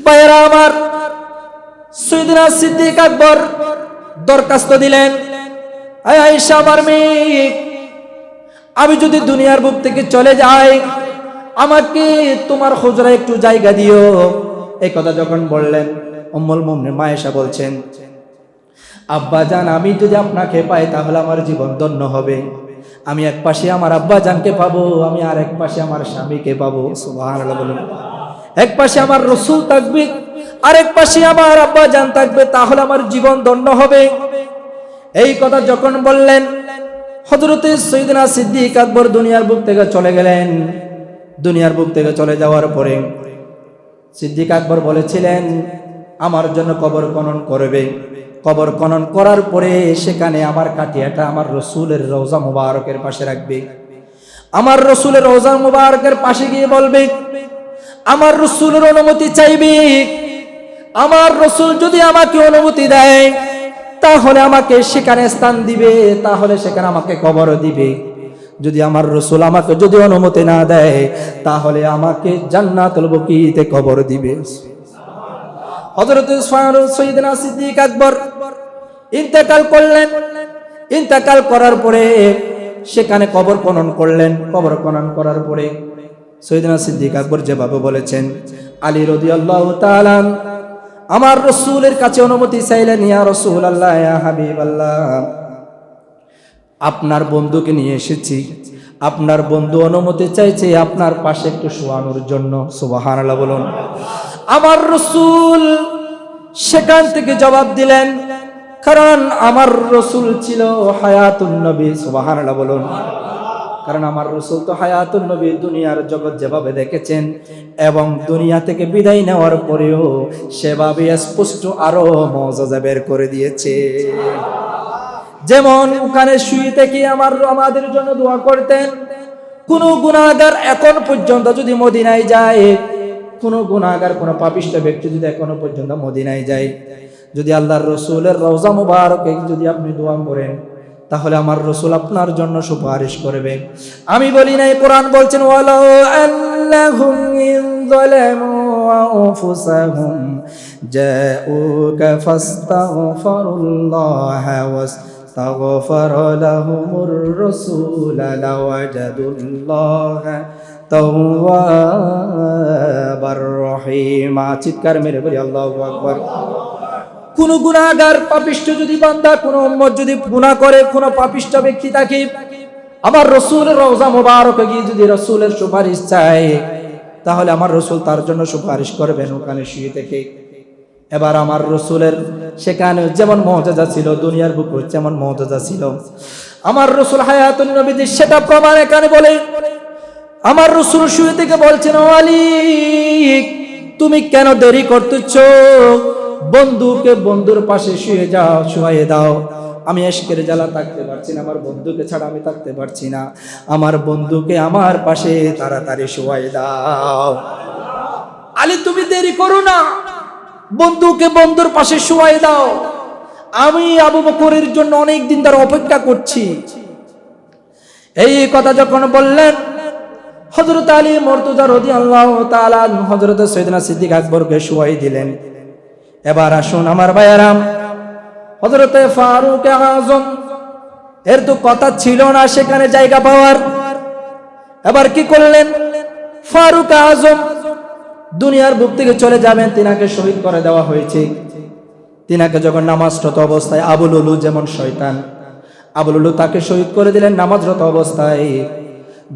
ভাইরা আমার, সৈয়দনা সিদ্দিক আকবর দরখাস্ত দিলেন, আয়েশা আমার মেয়ে, আমি যদি দুনিয়ার বুক থেকে চলে যাই, আমাকে তোমার হুজরায় একটু জায়গা দিও। এই কথা যখন বললেন, উম্মুল মুমিনিন মা আয়েশা বলছেন, আব্বা জান, আমি যদি আপনাকে পাই তাহলে আমার জীবন ধন্য হবে। আমি এক পাশে আমার আব্বা জানকে পাবো, আমি আর এক পাশে আমার স্বামীকে পাবো। সুবহানাল্লাহ বলুন। এক পাশে আমার রাসূল থাকবে, আরেক পাশে আমার আব্বা জান থাকবে, তাহলে আমার জীবন ধন্য হবে। এই কথা যখন বললেন, হযরত সাইয়েদনা সিদ্দিক আকবর দুনিয়ার বুক থেকে চলে গেলেন। দুনিয়ার বুক থেকে চলে যাওয়ার পরে সিদ্দিক আকবর বলেছিলেন, আমার জন্য কবর খনন করবে। কবর খনন করার পরে সেখানে আমার কাটিয়াটা আমার রাসূলের রওজা মুবারকের পাশে রাখবে। আমার রাসূলের রওজা মুবারকের পাশে গিয়ে বলবে, আমার রাসূলের অনুমতি চাইবে। আমার রাসূল যদি আমাকে অনুমতি দেয় তাহলে আমাকে সেখানে স্থান দিবে, তাহলে সেখানে আমাকে কবর দিবে। যদি আমার রাসূল আমাকে যদি অনুমতি না দেয় তাহলে আমাকে জান্নাতুল বকিতে কবর দিবে। হযরত সাইয়েদনা সিদ্দিক আকবর ইন্তেকাল করলেন। ইন্তেকাল করার পরে সেখানে কবর খনন করলেন। কবর খনন করার পরে সাইয়েদনা সিদ্দিক আকবর যেভাবে বলেছেন, আলী রাদিয়াল্লাহু তাআলা আমার রাসূলের কাছে অনুমতি চাইলেন, ইয়া রাসূলুল্লাহ, ইয়া হাবিবাল্লাহ, আপনার বন্ধুকে নিয়ে এসেছি, আপনার বন্ধু অনুমতি চাইছে আপনার পাশে একটু শোয়ানোর জন্য। সুবহানাল্লাহ বলুন। আমার রাসূল সেখান থেকে জবাব দিলেন, কারণ আমার রাসূল ছিল হায়াতুন নবী। সুবহানাল্লাহ বলুন। কারণ আমার রাসূল তো হায়াতুন নবী, দুনিয়ার জগৎ যেভাবে দেখেছেন এবং দুনিয়া থেকে বিদায় নেওয়ার পরেও সেভাবে স্পষ্ট আরো মুআজিজা বের করে দিয়েছে। যেমন ওখানে শুয়ে থেকে আমাদের জন্য দোয়া করতেন। কোন গুনাহগার এখন পর্যন্ত যদি মদিনায় যায়, কোন গুনাহগার, কোন পাপিষ্ঠ ব্যক্তি যদি এখনো পর্যন্ত মদিনায় যায়, যদি আল্লাহর রাসূলের রওজা মুবারকে যদি আপনি দোয়া করেন তাহলে আমার রাসূল আপনার জন্য সুপারিশ করবে। আমি বলি নাই, কোরআন বলছেন, ওয়ালাউ আন্নাহুম ইন যালামু আনফুসাহুম জাউকা ফাস্তাগফিরুল্লাহ ওয়াস্তাগফার লাহুমুর রাসূল লাওয়াজাদুল্লাহ তাওয়াবার রহিম। চিৎকার মেরে বলি আল্লাহু আকবার। কোন গুনাহগার পাপিষ্ঠ যদি বান্দা, কোন উম্মত যদি গুনাহ করে, কোন পাপিষ্ঠ ব্যক্তি থাকে, আমার রাসূলের রওজা মুবারকে গিয়ে যদি রাসূলের সুপারিশ চায় তাহলে আমার রাসূল তার জন্য সুপারিশ করবেন ওখানে শুয়ে থেকে। এবার আমার রাসূলের সেখানে যেমন মুআজিজা ছিল, দুনিয়ার বুকে যেমন মুআজিজা ছিল, আমার রাসূল হায়াতুন নবী সেটা প্রমাণ এখানে বলে আমার রাসূল শুয়ে থেকে বলছেন, ও আলী, তুমি কেন দেরি করতেছো? বন্ধুকে বন্ধুর পাশে শুয়ে দাও। আমি ইশকের জ্বালা থাকতে পারছি না, আমার বন্ধুকে ছাড়া আমি থাকতে পারছি না, আমার বন্ধুকে আমার পাশে তাড়াতাড়ি শুয়াই দাও। আলী তুমি দেরি করো না, বন্ধুকে বন্ধুর পাশে শুয়াই দাও, আমি আবু বকরের জন্য অনেক দিন ধরে অপেক্ষা করছি। এই কথা যখন বললেন, হযরত আলী মুর্তজা রাদিয়াল্লাহু তাআলা হযরত সাইয়েদনা সিদ্দিক আকবরকে শুয়াই দিলেন। এবার আসুন আমার ভাইয়ারাম, হযরত ফারুক আযম এর তো কথা ছিল না সেখানে জায়গা পাওয়ার। এবার কি করলেন, ফারুক আযম দুনিয়ার বুক থেকে চলে যাবেন, তিনাকে শহীদ করে দেওয়া হয়েছে। তিনাকে যখন নামাজরত অবস্থায়, আবু লুলু যেমন শয়তান, আবু লুলু তাকে শহীদ করে দিলেন নামাজরত অবস্থায়।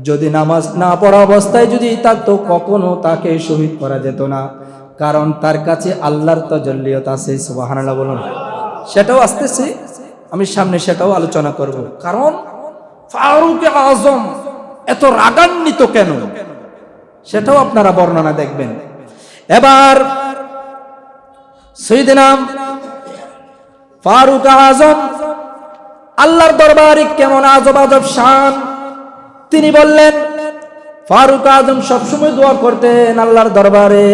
যদি নামাজ না পড়া অবস্থায় যদি থাকতো কখনো তাকে শহীদ করা যেত না, কারণ তার কাছে আল্লাহর তাজাল্লিয়াত আছে। সুবহানাল্লাহ বলুন। সেটাও আসতেছে, আমি সামনে সেটাও আলোচনা করব। কারণ ফারুক আযম এত রাগান্বিত কেন সেটাও আপনারা বর্ণনা দেখবেন। এবার সাইয়েদনা ফারুক আযম আল্লাহর দরবারে কেমন আজব আজব শান, তিনি বললেন, ফারুক আযম সবসময় দোয়া করতেন আল্লাহর দরবারে,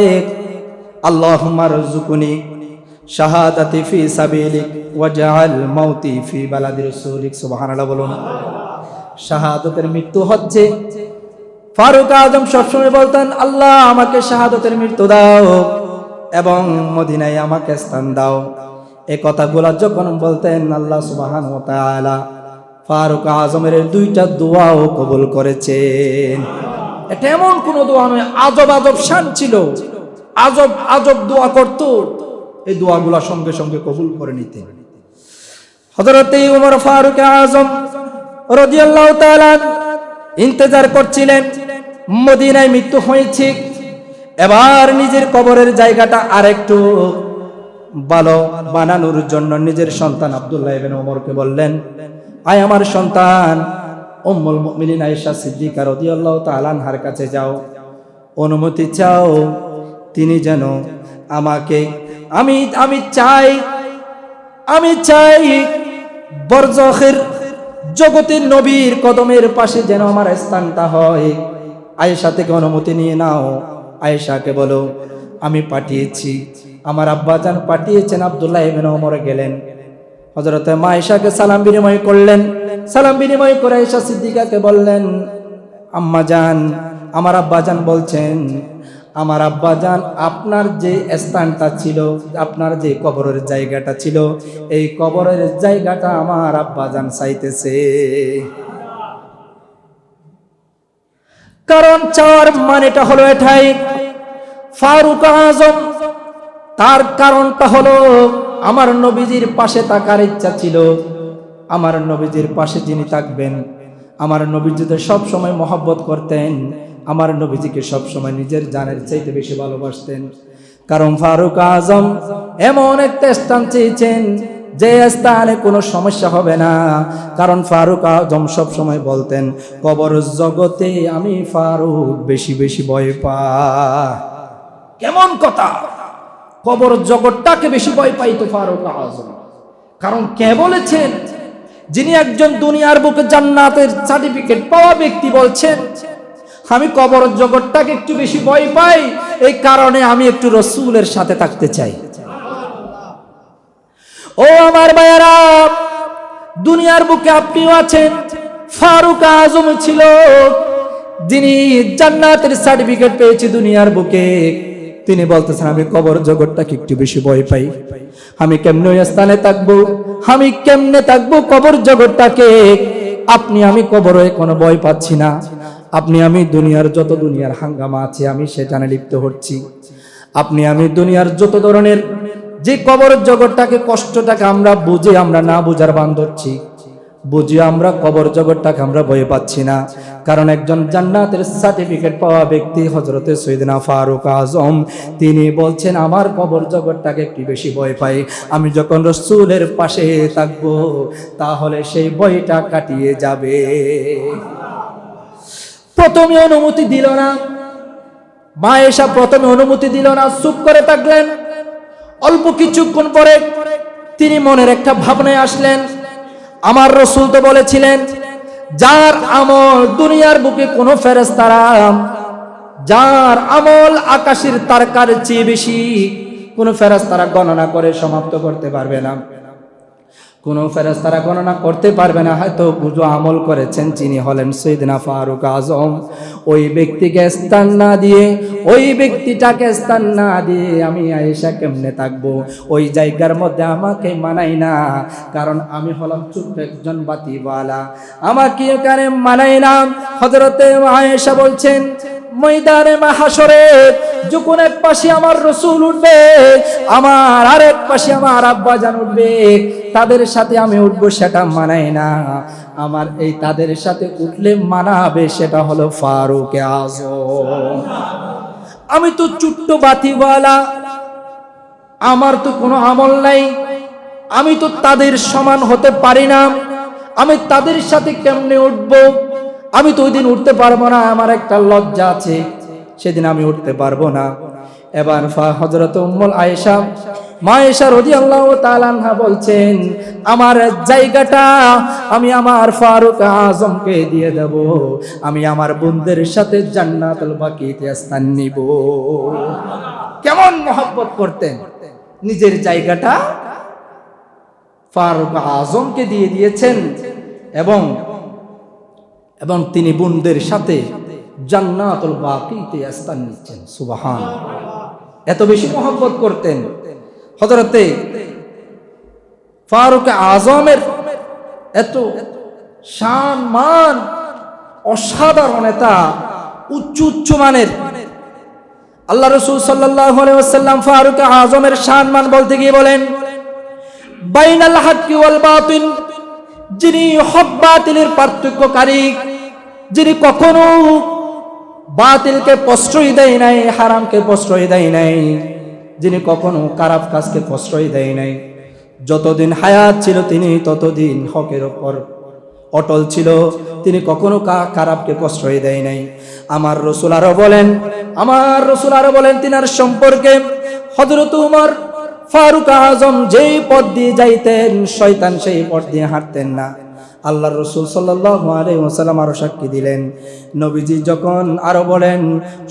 আল্লাহুম্মা রযুকনি শাহাদাতি ফি সাবিলিক ওয়াজআল মাউতি ফি বালাদি রাসূলিক। সুবহানাল্লাহ বলুন। শাহাদাতের মৃত্যু হচ্ছে, ফারুক আযম সবসময় বলতেন, আল্লাহ আমাকে শাহাদাতের মৃত্যু দাও এবং মদিনায় আমাকে স্থান দাও। এই কথাগুলো যখন বলতেন আল্লাহ সুবহানাহু ওয়া তাআলা ফারুক আযমের দুইটা দোয়াও কবুল করেছেন। এটা এমন কোন দোয়া নয়, আজব আজব শান ছিল, আজব আজব দোয়া করত, এই দোয়াগুলো সঙ্গে সঙ্গে কবুল করে নিতেন। হযরত ওমর ফারুক আযম রাদিয়াল্লাহু তাআলা ইন্তজার করছিলেন, মদিনায় মৃত্যু হয়েছে, এবার নিজের কবরের জায়গাটা আরেকটু ভালো বানানোর জন্য নিজের সন্তান আব্দুল্লাহ ইবনে ওমরকে বললেন, আয় আমার সন্তান, উম্মুল মুমিনিন আয়েশা সিদ্দিকা রাদিয়াল্লাহু তাআলা আনহার কাছে যাও, অনুমতি চাও তিনি যেন আমাকে, আমি চাই বরজখের জগতের নবীর কদমের পাশে যেন আমার স্থানটা হয়। আয়েশা থেকে অনুমতি নিয়ে নাও। আয়েশাকে বলো আমি পাঠিয়েছি, আমার আব্বাজান পাঠিয়েছেন। আব্দুল্লাহ ইবনে ওমর গেলেন, হযরত মা আয়েশাকে সালাম বিনিময় করলেন। সালাম বিনিময় করে আয়েশা সিদ্দিকাকে বললেন, আম্মা জান, আমার আব্বাজান বলছেন, আমার আব্বাজান আপনার যে স্থানটা ছিল, আপনার যে কবরের জায়গাটা ছিল, এই কবরের জায়গাটা আমার আব্বাজান চাইতেছে। কারণ চাওয়ার মানেটা হলো এটাই, ফারুক আযম তার কারণটা হলো আমার নবীজির পাশে থাকার ইচ্ছা ছিল। আমার নবীজির পাশে যিনি থাকবেন, আমার নবীজিকে সব সময় মহব্বত করতেন, আমার নবীজিকে সব সময় নিজের জানের চাইতে বেশি ভালোবাসতেন। কারণ ফারুক আযম এমন একটা স্থান চেয়েছেন যে স্থানে কোনো সমস্যা হবে না। কারণ ফারুক আযম সব সময় বলতেন, কবর জগতে আমি ফারুক বেশি বেশি ভয় পাই। কেমন কথা, কবর জগৎটাকে বেশি ভয় পাইতো ফারুক আযম। কারণ কে বলেছেন, যিনি একজন দুনিয়ার বুকে জান্নাতের সার্টিফিকেট পাওয়া ব্যক্তি বলছেন, আমি কবর জগৎটাকে একটু বেশি ভয় পাই, এই কারণে আমি একটু রাসূলের সাথে থাকতে চাই। ও আমার ভাইয়েরা, দুনিয়ার বুকে আপনিও আছেন, ফারুক আযম ছিল যিনি জান্নাতের সার্টিফিকেট পেয়েছে দুনিয়ার বুকে। তিনি বলতেছেন, আমি কবর জগৎটাকে একটু বেশি ভয় পাই, আমি কেমনে ওই স্থানে থাকবো, আমি কেমনে থাকবো কবর জগৎটাকে। আমি কবরে কোনো ভয় পাচ্ছি না, আমি দুনিয়ার যত দুনিয়ার হাঙ্গামা আছে আমি সেখানে লিপ্ত হচ্ছি। আমি দুনিয়ার যত ধরনের যে কবর জগৎটাকে কষ্টটাকে আমরা বুঝে আমরা না বুঝার বান ধরছি, বুঝি আমরা কবর জগৎটাকে আমরা ভয় পাচ্ছি না। কারণ একজন জান্নাতের সার্টিফিকেট পাওয়া ব্যক্তি হযরতে সাইয়েদনা ফারুক আযম, তিনি বলছেন আমার কবর জগৎটাকে একটু বেশি ভয় পাই, আমি যখন রাসূলের পাশে থাকবো তাহলে সেই ভয়টা কাটিয়ে যাবে। প্রথমে অনুমতি দিল না, মা আয়েশা প্রথমে অনুমতি দিল না, চুপ করে থাকলেন। অল্প কিছুক্ষণ পরে তিনি মনের একটা ভাবনায় আসলেন, আমার রাসূল তো বলেছিলেন, যার আমল দুনিয়ার বুকে কোনো ফেরেশতারা যার আমল আকাশের তারকার চেয়ে বেশি, কোন ফেরেশতারা গণনা করে সমাপ্ত করতে পারবে না, কোন ফেরেশতারা গণনা করতে পারবে না। হয়তো বুঝো আমল করেছেন, যিনি হলেন সাইয়েদনা ফারুক আজম। ওই ব্যক্তিকে স্থান না দিয়ে, ওই ব্যক্তিটাকে স্থান না দিয়ে আমি আয়েশা কেমনে থাকবো? ওই জায়গার মধ্যে আমাকে মানাই না, কারণ আমি হলাম ছোট্ট একজন বাতিওয়ালা, আমাকে এখানে মানাই না। হযরতে আয়েশা বলছেন, ময়দানে মাহশরে যখন এক পাশে আমার রাসূল উঠবে, আমার আরেক পাশে আমার আব্বা জান উঠবে, তাদের সাথে আমি উঠবো সেটা মানাই না, আমার এই তাদের সাথে উঠলে মানাবে সেটা হলো ফারুক আজম। আমি তো ছোট্ট বাতিওয়ালা, আমার তো কোনো আমল নাই, আমি তো তাদের সমান হতে পারি না, আমি তাদের সাথে কেমনে উঠবো? আমি তো ওই দিন উঠতে পারবো না, আমার একটা লজ্জা আছে, সেদিন আমি উঠতে পারবো না। এবার হযরত উম্মুল আয়েশা, মা আয়েশা রাদিয়াল্লাহু তাআলা আনহা বলছেন, আমার জায়গাটা আমি আমার ফারুক আজমকে দিয়ে দেব, আমি আমার বোনদের সাথে জান্নাতুল বাকিতে স্থান নিব। কেমন মহব্বত করতেন, নিজের জায়গাটা ফারুক আজমকে দিয়ে দিয়েছেন, এবং তিনি বোনদের সাথে জান্নাতুল বাকিতে স্থান নিচ্ছেন। সুবহানাল্লাহ, এত বেশি মহব্বত করতেন। হযরতে ফারুক আজমের এত শান মান, অসাধারণ, এটা উচ্চ উচ্চ মানের। আল্লাহ রাসূল সাল্লাল্লাহু আলাইহি ওয়াসাল্লাম ফারুক আজমের শান মান বলতে গিয়ে বলেন, বাইনাল হাক্কি ওয়াল বাতিল, যিনি হক বাতিলের পার্থক্যকারী, যিনি কখনো বাতিলকে প্রশ্রয় দেয় নাই, হারামকে প্রশ্রয় দেয় নাই, যিনি কখনো খারাপ কাজকে প্রশ্রয় দেয় নাই। যতদিন হায়াত ছিল তিনি ততদিন হকের উপর অটল ছিল, তিনি কখনো খারাপকে প্রশ্রয় দেয় নাই। আমার রাসূল আরো বলেন তিনার সম্পর্কে, হযরত উমর ফারুক আজম যেই পথ দিয়ে যাইতেন, শয়তান সেই পথ দিয়ে হাঁটতেন না। আল্লাহর রাসূল সাল্লাল্লাহু আলাইহি ওয়াসাল্লাম আরো সাক্ষী দিলেন। নবীজি যখন আরো বলেন,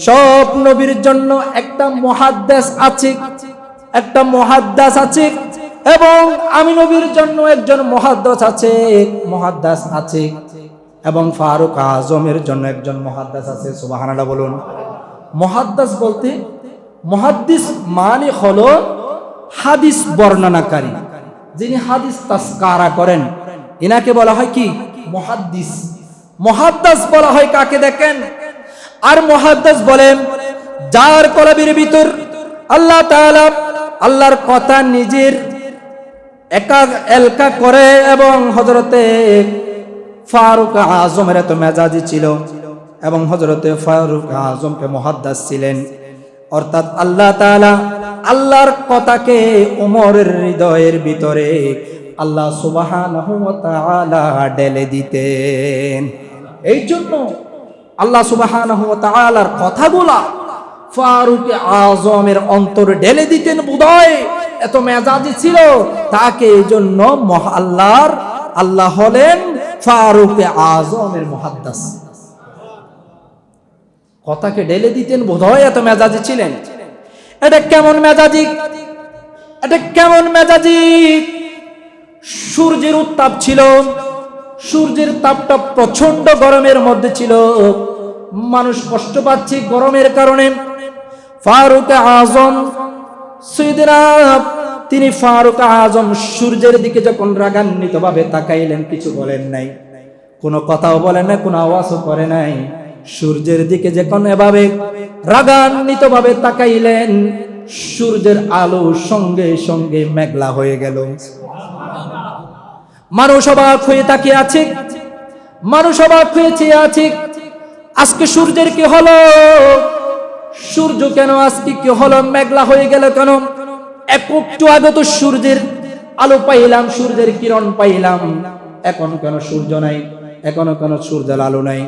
সব নবীর জন্য একটা মুহাদ্দিস আছে, এবং আমি নবীর জন্য একজন মুহাদ্দিস আছে, এবং ফারুক আজমের জন্য একজন মুহাদ্দিস আছে। সুবহানাল্লাহ বলুন। মুহাদ্দিস বলতে, মুহাদ্দিস মানে হলো হাদিস বর্ণনাকারী, যিনি হাদিস তাসকারা করেন, ইনাকে বলা হয় কি? মুহাদ্দিস। মুহাদ্দিস বলা হয় কাকে দেখেন? আর মুহাদ্দিস বলেন যার কলবের ভিতর আল্লাহ তাআলা আল্লাহর কথা নিজের এলকা করে। এবং হযরতে ফারুক আজমের এত মেজাজি ছিল, এবং হযরতে ফারুক আজমকে মুহাদ্দিস ছিলেন, অর্থাৎ আল্লাহ তাআলা আল্লাহর কথাকে উমরের হৃদয়ের ভিতরে আল্লাহ সুবহানাহু ওয়া তাআলা ঢেলে দিতেন। এই জন্য আল্লাহ সুবহানাহু ওয়া তাআলার কথাগুলা ফারুক আজমের অন্তরে ঢেলে দিতেন। বোধহয় এত মেজাজি ছিল তাকে, এই জন্য আল্লাহ হলেন ফারুক আজমের মুহাদ্দিস। কথাকে ঢেলে দিতেন, বোধহয় এত মেজাজি ছিলেন। এটা কেমন মেজাজি? সূর্যের উত্তাপ ছিল, সূর্যের তাপটা প্রচন্ড গরমের মধ্যে ছিল, মানুষ কষ্ট পাচ্ছে গরমের কারণে। ফারুক আজম তিনি ফারুক আজম সূর্যের দিকে যখন রাগান্বিত ভাবে তাকাইলেন, কিছু বলেন নাই, কোনো কথাও বলেন নাই, কোনো আওয়াজও করে নাই। সূর্যের দিকে যখন এভাবে রাগান্বিত ভাবে তাকাইলেন, সূর্যের আলো সঙ্গে সঙ্গে মেঘলা হয়ে গেল। মানুষ অবাক হয়ে তাকিয়ে আছে, আজকে সূর্যের কি হলো? সূর্য কেন আজকে কি হলো? মেঘলা হয়ে গেল কেন? একটু আগে তো সূর্যের আলো পাইলাম, সূর্যের কিরণ পাইলাম, এখন কেন সূর্য নাই? এখনো কেন সূর্যের আলো নাই,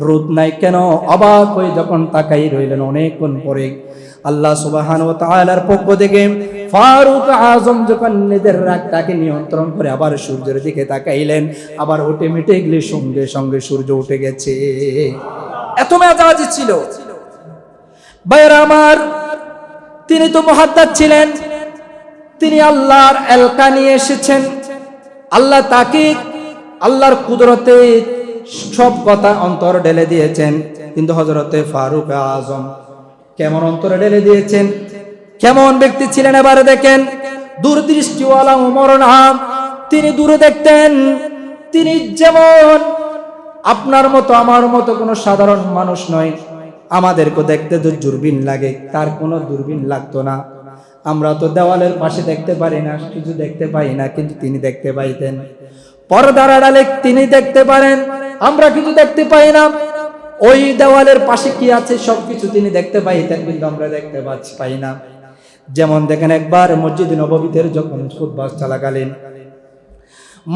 রোদ নাই কেন? অবাক হয়ে যখন তাকাই রইলেন, অনেকক্ষণ পরে আল্লাহ সুবহানাহু ওয়া তাআলার পক্ষ থেকে ফারুক আজম যখন নিজের রাগটাকে নিয়ন্ত্রণ করে আবার সূর্যের দিকে তাকাইলেন, আবার অটোমেটিকলি সঙ্গে সঙ্গে সূর্য উঠে গেছে। এত মেজাজি ছিল। ভাইরা আমার, তিনি তো মুহাদ্দাস ছিলেন, তিনি আল্লাহর এলকা নিয়ে এসেছেন। আল্লাহ তাকে আল্লাহর কুদরতে সব কথা অন্তর ঢেলে দিয়েছেন। কিন্তু হযরতে ফারুক আজম কেমন অন্তরে ঢেলে দিয়েছেন, কেমন ব্যক্তি ছিলেন এবারে দেখেন। দূরদৃষ্টিওয়ালা ওমর নাম, তিনি দূরে দেখতেন। তিনি যেমন আপনার মতো আমার মতো কোনো সাধারণ মানুষ নয়। আমাদেরকে দেখতে তো দূরবীন লাগে, তার কোনো দূরবীন লাগতো না। আমরা তো দেওয়ালের পাশে দেখতে পারি না, কিছু দেখতে পাই না, কিন্তু তিনি দেখতে পাইতেন। পর্দার আড়ালে তিনি দেখতে পারেন, আমরা কিছু দেখতে পাই না। ওই দেওয়ালের পাশে কি আছে সবকিছু তিনি দেখতে পাইতেন, কিন্তু আমরা দেখতে পাই না। যেমন দেখেন, একবার মসজিদে নববীতে যখন খুতবা চলাকালীন,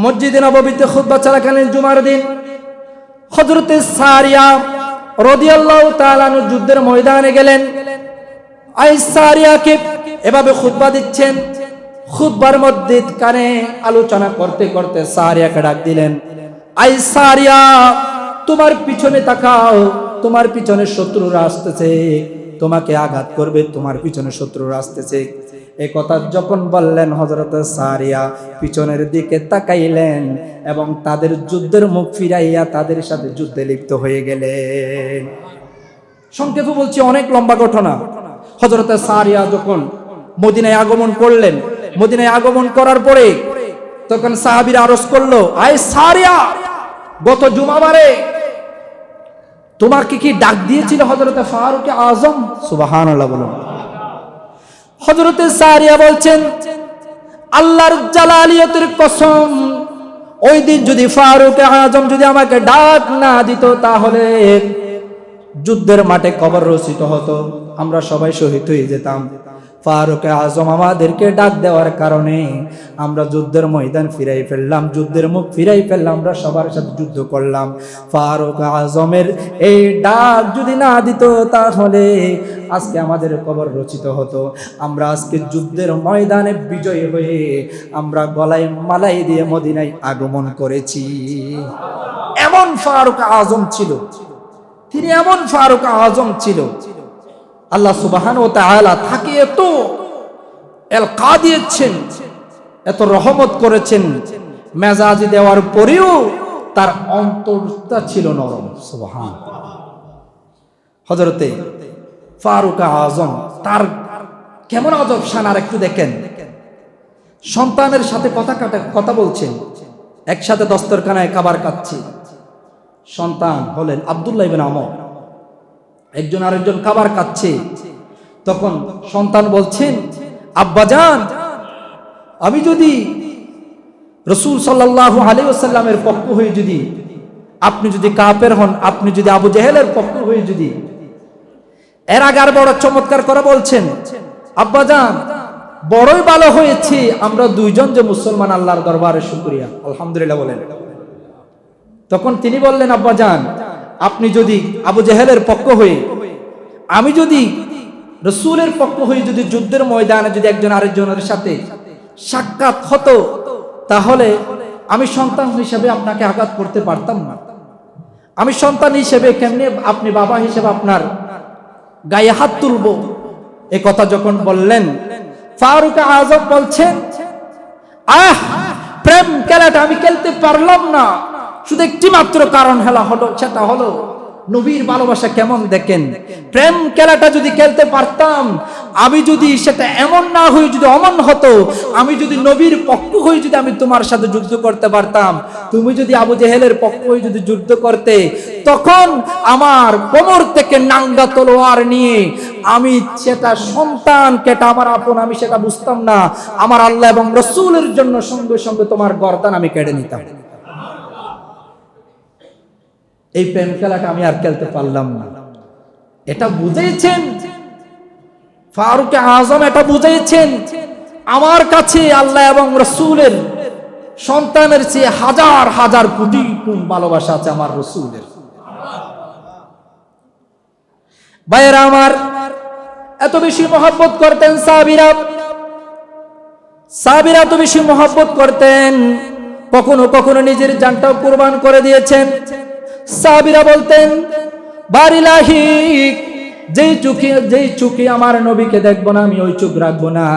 মসজিদে নববীতে খুতবা চলাকালীন জুমার দিন, হযরতে সারিয়া রাদিয়াল্লাহু তাআলা আনহু যুদ্ধের ময়দানে গেলেন। আই সারিয়াকে এভাবে খুতবা দিচ্ছেন, খুতবার মধ্যে কানে আলোচনা করতে করতে সারিয়াকে ডাক দিলেন, আই সারিয়া, তোমার পিছনে তাকাও, তোমার পিছনে শত্রুরা আসতেছে, তোমাকে আঘাত করবে, তোমার পিছনে শত্রুরা আসতেছে। এই কথা যখন বললেন, হযরত সারিয়া পিছনের দিকে তাকাইলেন এবং তাদের যুদ্ধের মুখ ফিরাইয়া তাদের সাথে যুদ্ধে লিপ্ত হয়ে গেলেন। সংক্ষেপে বলছি, অনেক লম্বা ঘটনা। হযরত সারিয়া যখন মদিনায় আগমন করলেন, মদিনায় আগমন করার পরে তখন সাহাবীরা আরজ করলো, আয় সারিয়া, গত জুমাবারে তোমাকে কি ডাক দিয়েছিল হযরত ফারুক আজম? সুবহানাল্লাহ বলুন। হযরত সারিয়া বলছেন, আল্লাহর জালালিয়াতের কসম, ওই দিন যদি ফারুক আজম যদি আমাকে ডাক না দিত, তাহলে যুদ্ধের মাঠে কবর রচিত হতো, আমরা সবাই শহীদ হয়ে যেতাম। ফারুক আজম আমাদেরকে ডাক দেওয়ার কারণে আমরা যুদ্ধের ময়দান ফিরাই ফেললাম, যুদ্ধের মুখ ফিরাই ফেললাম, আমরা সবার সাথে যুদ্ধ করলাম। ফারুক আজমের এই ডাক যদি না দিত, তাহলে আজকে আমাদের কবর রচিত হতো। আমরা আজকে যুদ্ধের ময়দানে বিজয়ী হয়ে আমরা গলায় মালাই দিয়ে মদিনায় আগমন করেছি। এমন ফারুক আজম ছিল, তিনি এমন ফারুক আজম ছিল। আল্লাহ সুবহানাহু ওয়া তাআলা তাকে এত এলকা দিয়েছেন, এত রহমত করেছেন, মেজাজি দেওয়ার পরেও তার অন্তরটা ছিল নরম। সুবহানাল্লাহ। হযরতে ফারুক আজম, তার কেমন আজব শান আর একটু দেখেন। সন্তানের সাথে কথা বলছেন, একসাথে দস্তরখানায় খাবার খাচ্ছে। সন্তান হলেন আব্দুল্লাহ ইবনে আমর, একজন আরেকজন খাবার খাচ্ছে। তখন সন্তান বলছেন, আব্বাজান, আমি যদি রাসূল সাল্লাল্লাহু আলাইহি ওয়াসাল্লামের পক্ষ হয়ে যদি আপনি যদি কাফের হন, আপনি যদি আবু জেহেলের পক্ষ হয়ে যদি, এর আগে আর বড় চমৎকার করে বলছেন, আব্বাজান বড়ই ভালো হয়েছে আমরা দুইজন যে মুসলমান, আল্লাহর দরবারে শুকরিয়া, আলহামদুলিল্লাহ বলেন। তখন তিনি বললেন, আব্বাজান আপনি যদি আবু জেহেলের পক্ষ হয়ে, আমি যদি রাসূলের পক্ষ হয়ে যদি যুদ্ধের ময়দানে যদি একজন আরেকজনের সাথে সাক্ষাৎ হতো, তাহলে আমি সন্তান হিসেবে আপনাকে আঘাত করতে পারতাম না। আমি সন্তান হিসেবে কেমনে আপনি বাবা হিসেবে আপনার গায়ে হাত তুলবো। এ কথা যখন বললেন, ফারুক আজম বলছেন, প্রেম খেলাটা আমি খেলতে পারলাম না, শুধু একটি মাত্র কারণ হলো, সেটা হলো নবীর ভালোবাসা কেমন দেখেন। প্রেম খেলাটা যদি খেলতে পারতাম, আমি যদি সেটা এমন না হয়ে যদি অমন হতো, আমি যদি নবীর পক্ষ হয়ে যদি আমি তোমার সাথে যুদ্ধ করতে পারতাম, তুমি যদি আবু জেহেলের পক্ষ হয়ে যদি যুদ্ধ করতে, তখন আমার কোমর থেকে নাঙ্গা তলোয়ার নিয়ে আমি সেটা সন্তান কেটা আমার আপন, আমি সেটা বুঝতাম না, আমার আল্লাহ এবং রাসূলের জন্য সঙ্গে সঙ্গে তোমার গর্দান আমি কেটে নিতাম। এই প্রেম খেলাটা আমি আর খেলতে পারলাম না। এটা বুঝেছেন ফারুক আজম, এটা বুঝেছেন আমার কাছে আল্লাহ এবং রাসূলের সন্তানের চেয়ে হাজার হাজার কোটি গুণ ভালোবাসা আছে আমার রাসূলের। ভাইয়েরা আমার, এত বেশি মহব্বত করতেন সাহাবীরা এত বেশি মহব্বত করতেন, কখনো কখনো নিজের জানটাও কুরবান করে দিয়েছেন। সাহাবীরা বলতেন, বারিলাহি যেই চোখে আমার নবীকে দেখবো না আমি ওই চোখ রাখবো না,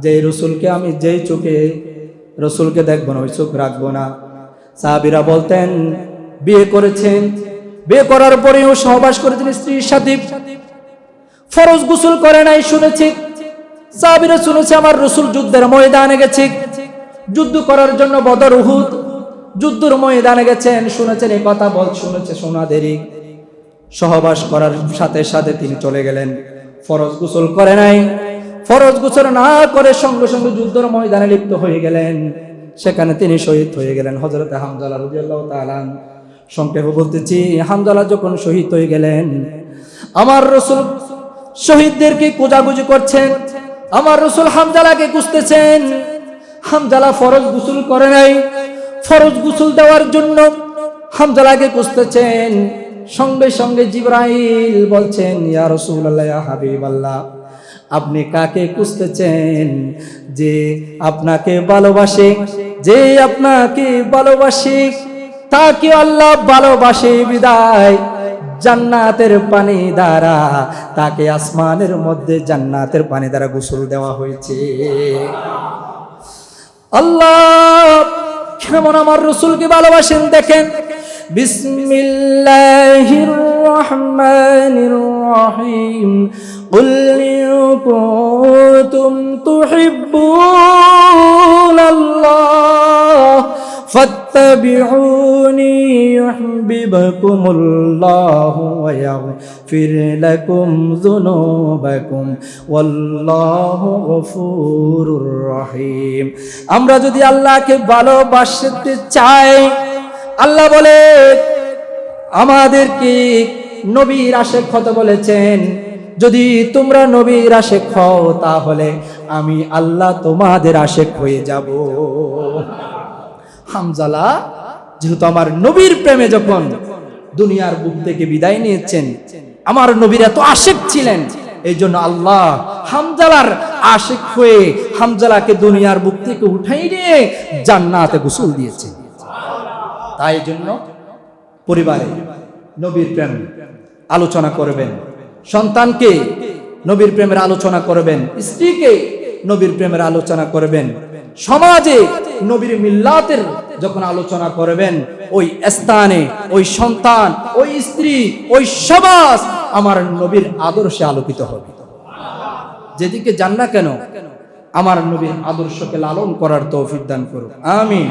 যেই রসুলকে আমি যেই চোখে রসুলকে দেখবো না ওই চোখ রাখবো না। সাহাবীরা বলতেন বিয়ে করেছেন, বিয়ে করার পরেও সহবাস করেছেন স্ত্রীর সাথে, ফরজ গোসল করে নাই শুনেছি। সাহাবীরা শুনেছে আমার রসুল যুদ্ধের ময়দানে গেছে, যুদ্ধ করার জন্য বদর উহুদ যুদ্ধের ময়দানে গেছেন, শুনেছেন এই কথা শুনেছে শোনা দেরি। সহবাস করার সাথে সাথে তিনি চলে গেলেন, ফরজ গোসল করে নাই, ফরজ গোসল না করে সঙ্গে সঙ্গে যুদ্ধের ময়দানে লিপ্ত হয়ে গেলেন, সেখানে তিনি শহীদ হয়ে গেলেন। হযরত হামজালা রাদিয়াল্লাহু তাআলা, সংক্ষেপে বলতেছি, হামজালা যখন শহীদ হয়ে গেলেন, আমার রাসূল শহীদদেরকে খোঁজাখুঁজি করছেন, আমার রাসূল হামজালাকে খুঁজতেছেন। হামজালা ফরজ গোসল করে নাই, ফরজ গোসল দেওয়ার জন্য হামজালাকে খুঁজতেছেন। সঙ্গে সঙ্গে জিবরাইল বলছেন, ইয়া রাসূলুল্লাহ, ইয়া হাবিবাল্লাহ, আপনি কাকে খুঁজতেছেন? যে আপনাকে ভালোবাসে, যে আপনাকে ভালোবাসে তাকে আল্লাহ ভালোবাসে বিদায় জান্নাতের পানি দ্বারা তাকে আসমানের মধ্যে জান্নাতের পানি দ্বারা গোসল দেওয়া হয়েছে। আল্লাহ কেমন আমার রাসূলকে ভালোবাসেন দেখেন। বিসমিল্লাহির রহমানির রহিম, কুল ইন কুনতুম তুহিব্বুনাল্লাহ ফাত্তাবিউনি ইউহিব্বুকুমুল্লাহু ওয়া ইয়াগফির লাকুম যুনুবাকুম ওয়াল্লাহু গফুরুর রহিম। আমরা যদি আল্লাহকে ভালোবাসতে চাই, আল্লাহ বলে আমাদেরকে নবীর আশিক হতে বলেছেন, যদি তোমরা নবীর আশিক হও তাহলে আমি আল্লাহ তোমাদের আশিক হয়ে যাব। হামজালা যেহেতু আমার নবীর প্রেমে যখন দুনিয়ার বুক থেকে বিদায় নিয়েছেন, আমার নবীর এত আশিক ছিলেন, এই জন্য আল্লাহ হামজালার আশিক হয়ে হামজালাকে দুনিয়ার বুক থেকে উঠাই নিয়ে জান্নাতে গোসল দিয়েছেন। তাই জন্য পরিবারে নবীর প্রেম আলোচনা করবেন, সন্তানকে নবীর প্রেমের আলোচনা করবেন, স্ত্রীকে নবীর প্রেমের আলোচনা করবেন, সমাজে নবীর মিল্লাতের যখন আলোচনা করবেন, ওই স্থানে ওই সন্তান, ওই স্ত্রী, ওই সমাজ আমার নবীর আদর্শে আলোকিত হবে। যেদিকে যান না কেন আমার নবীর আদর্শকে লালন করার তৌফিক দান করুন, আমিন।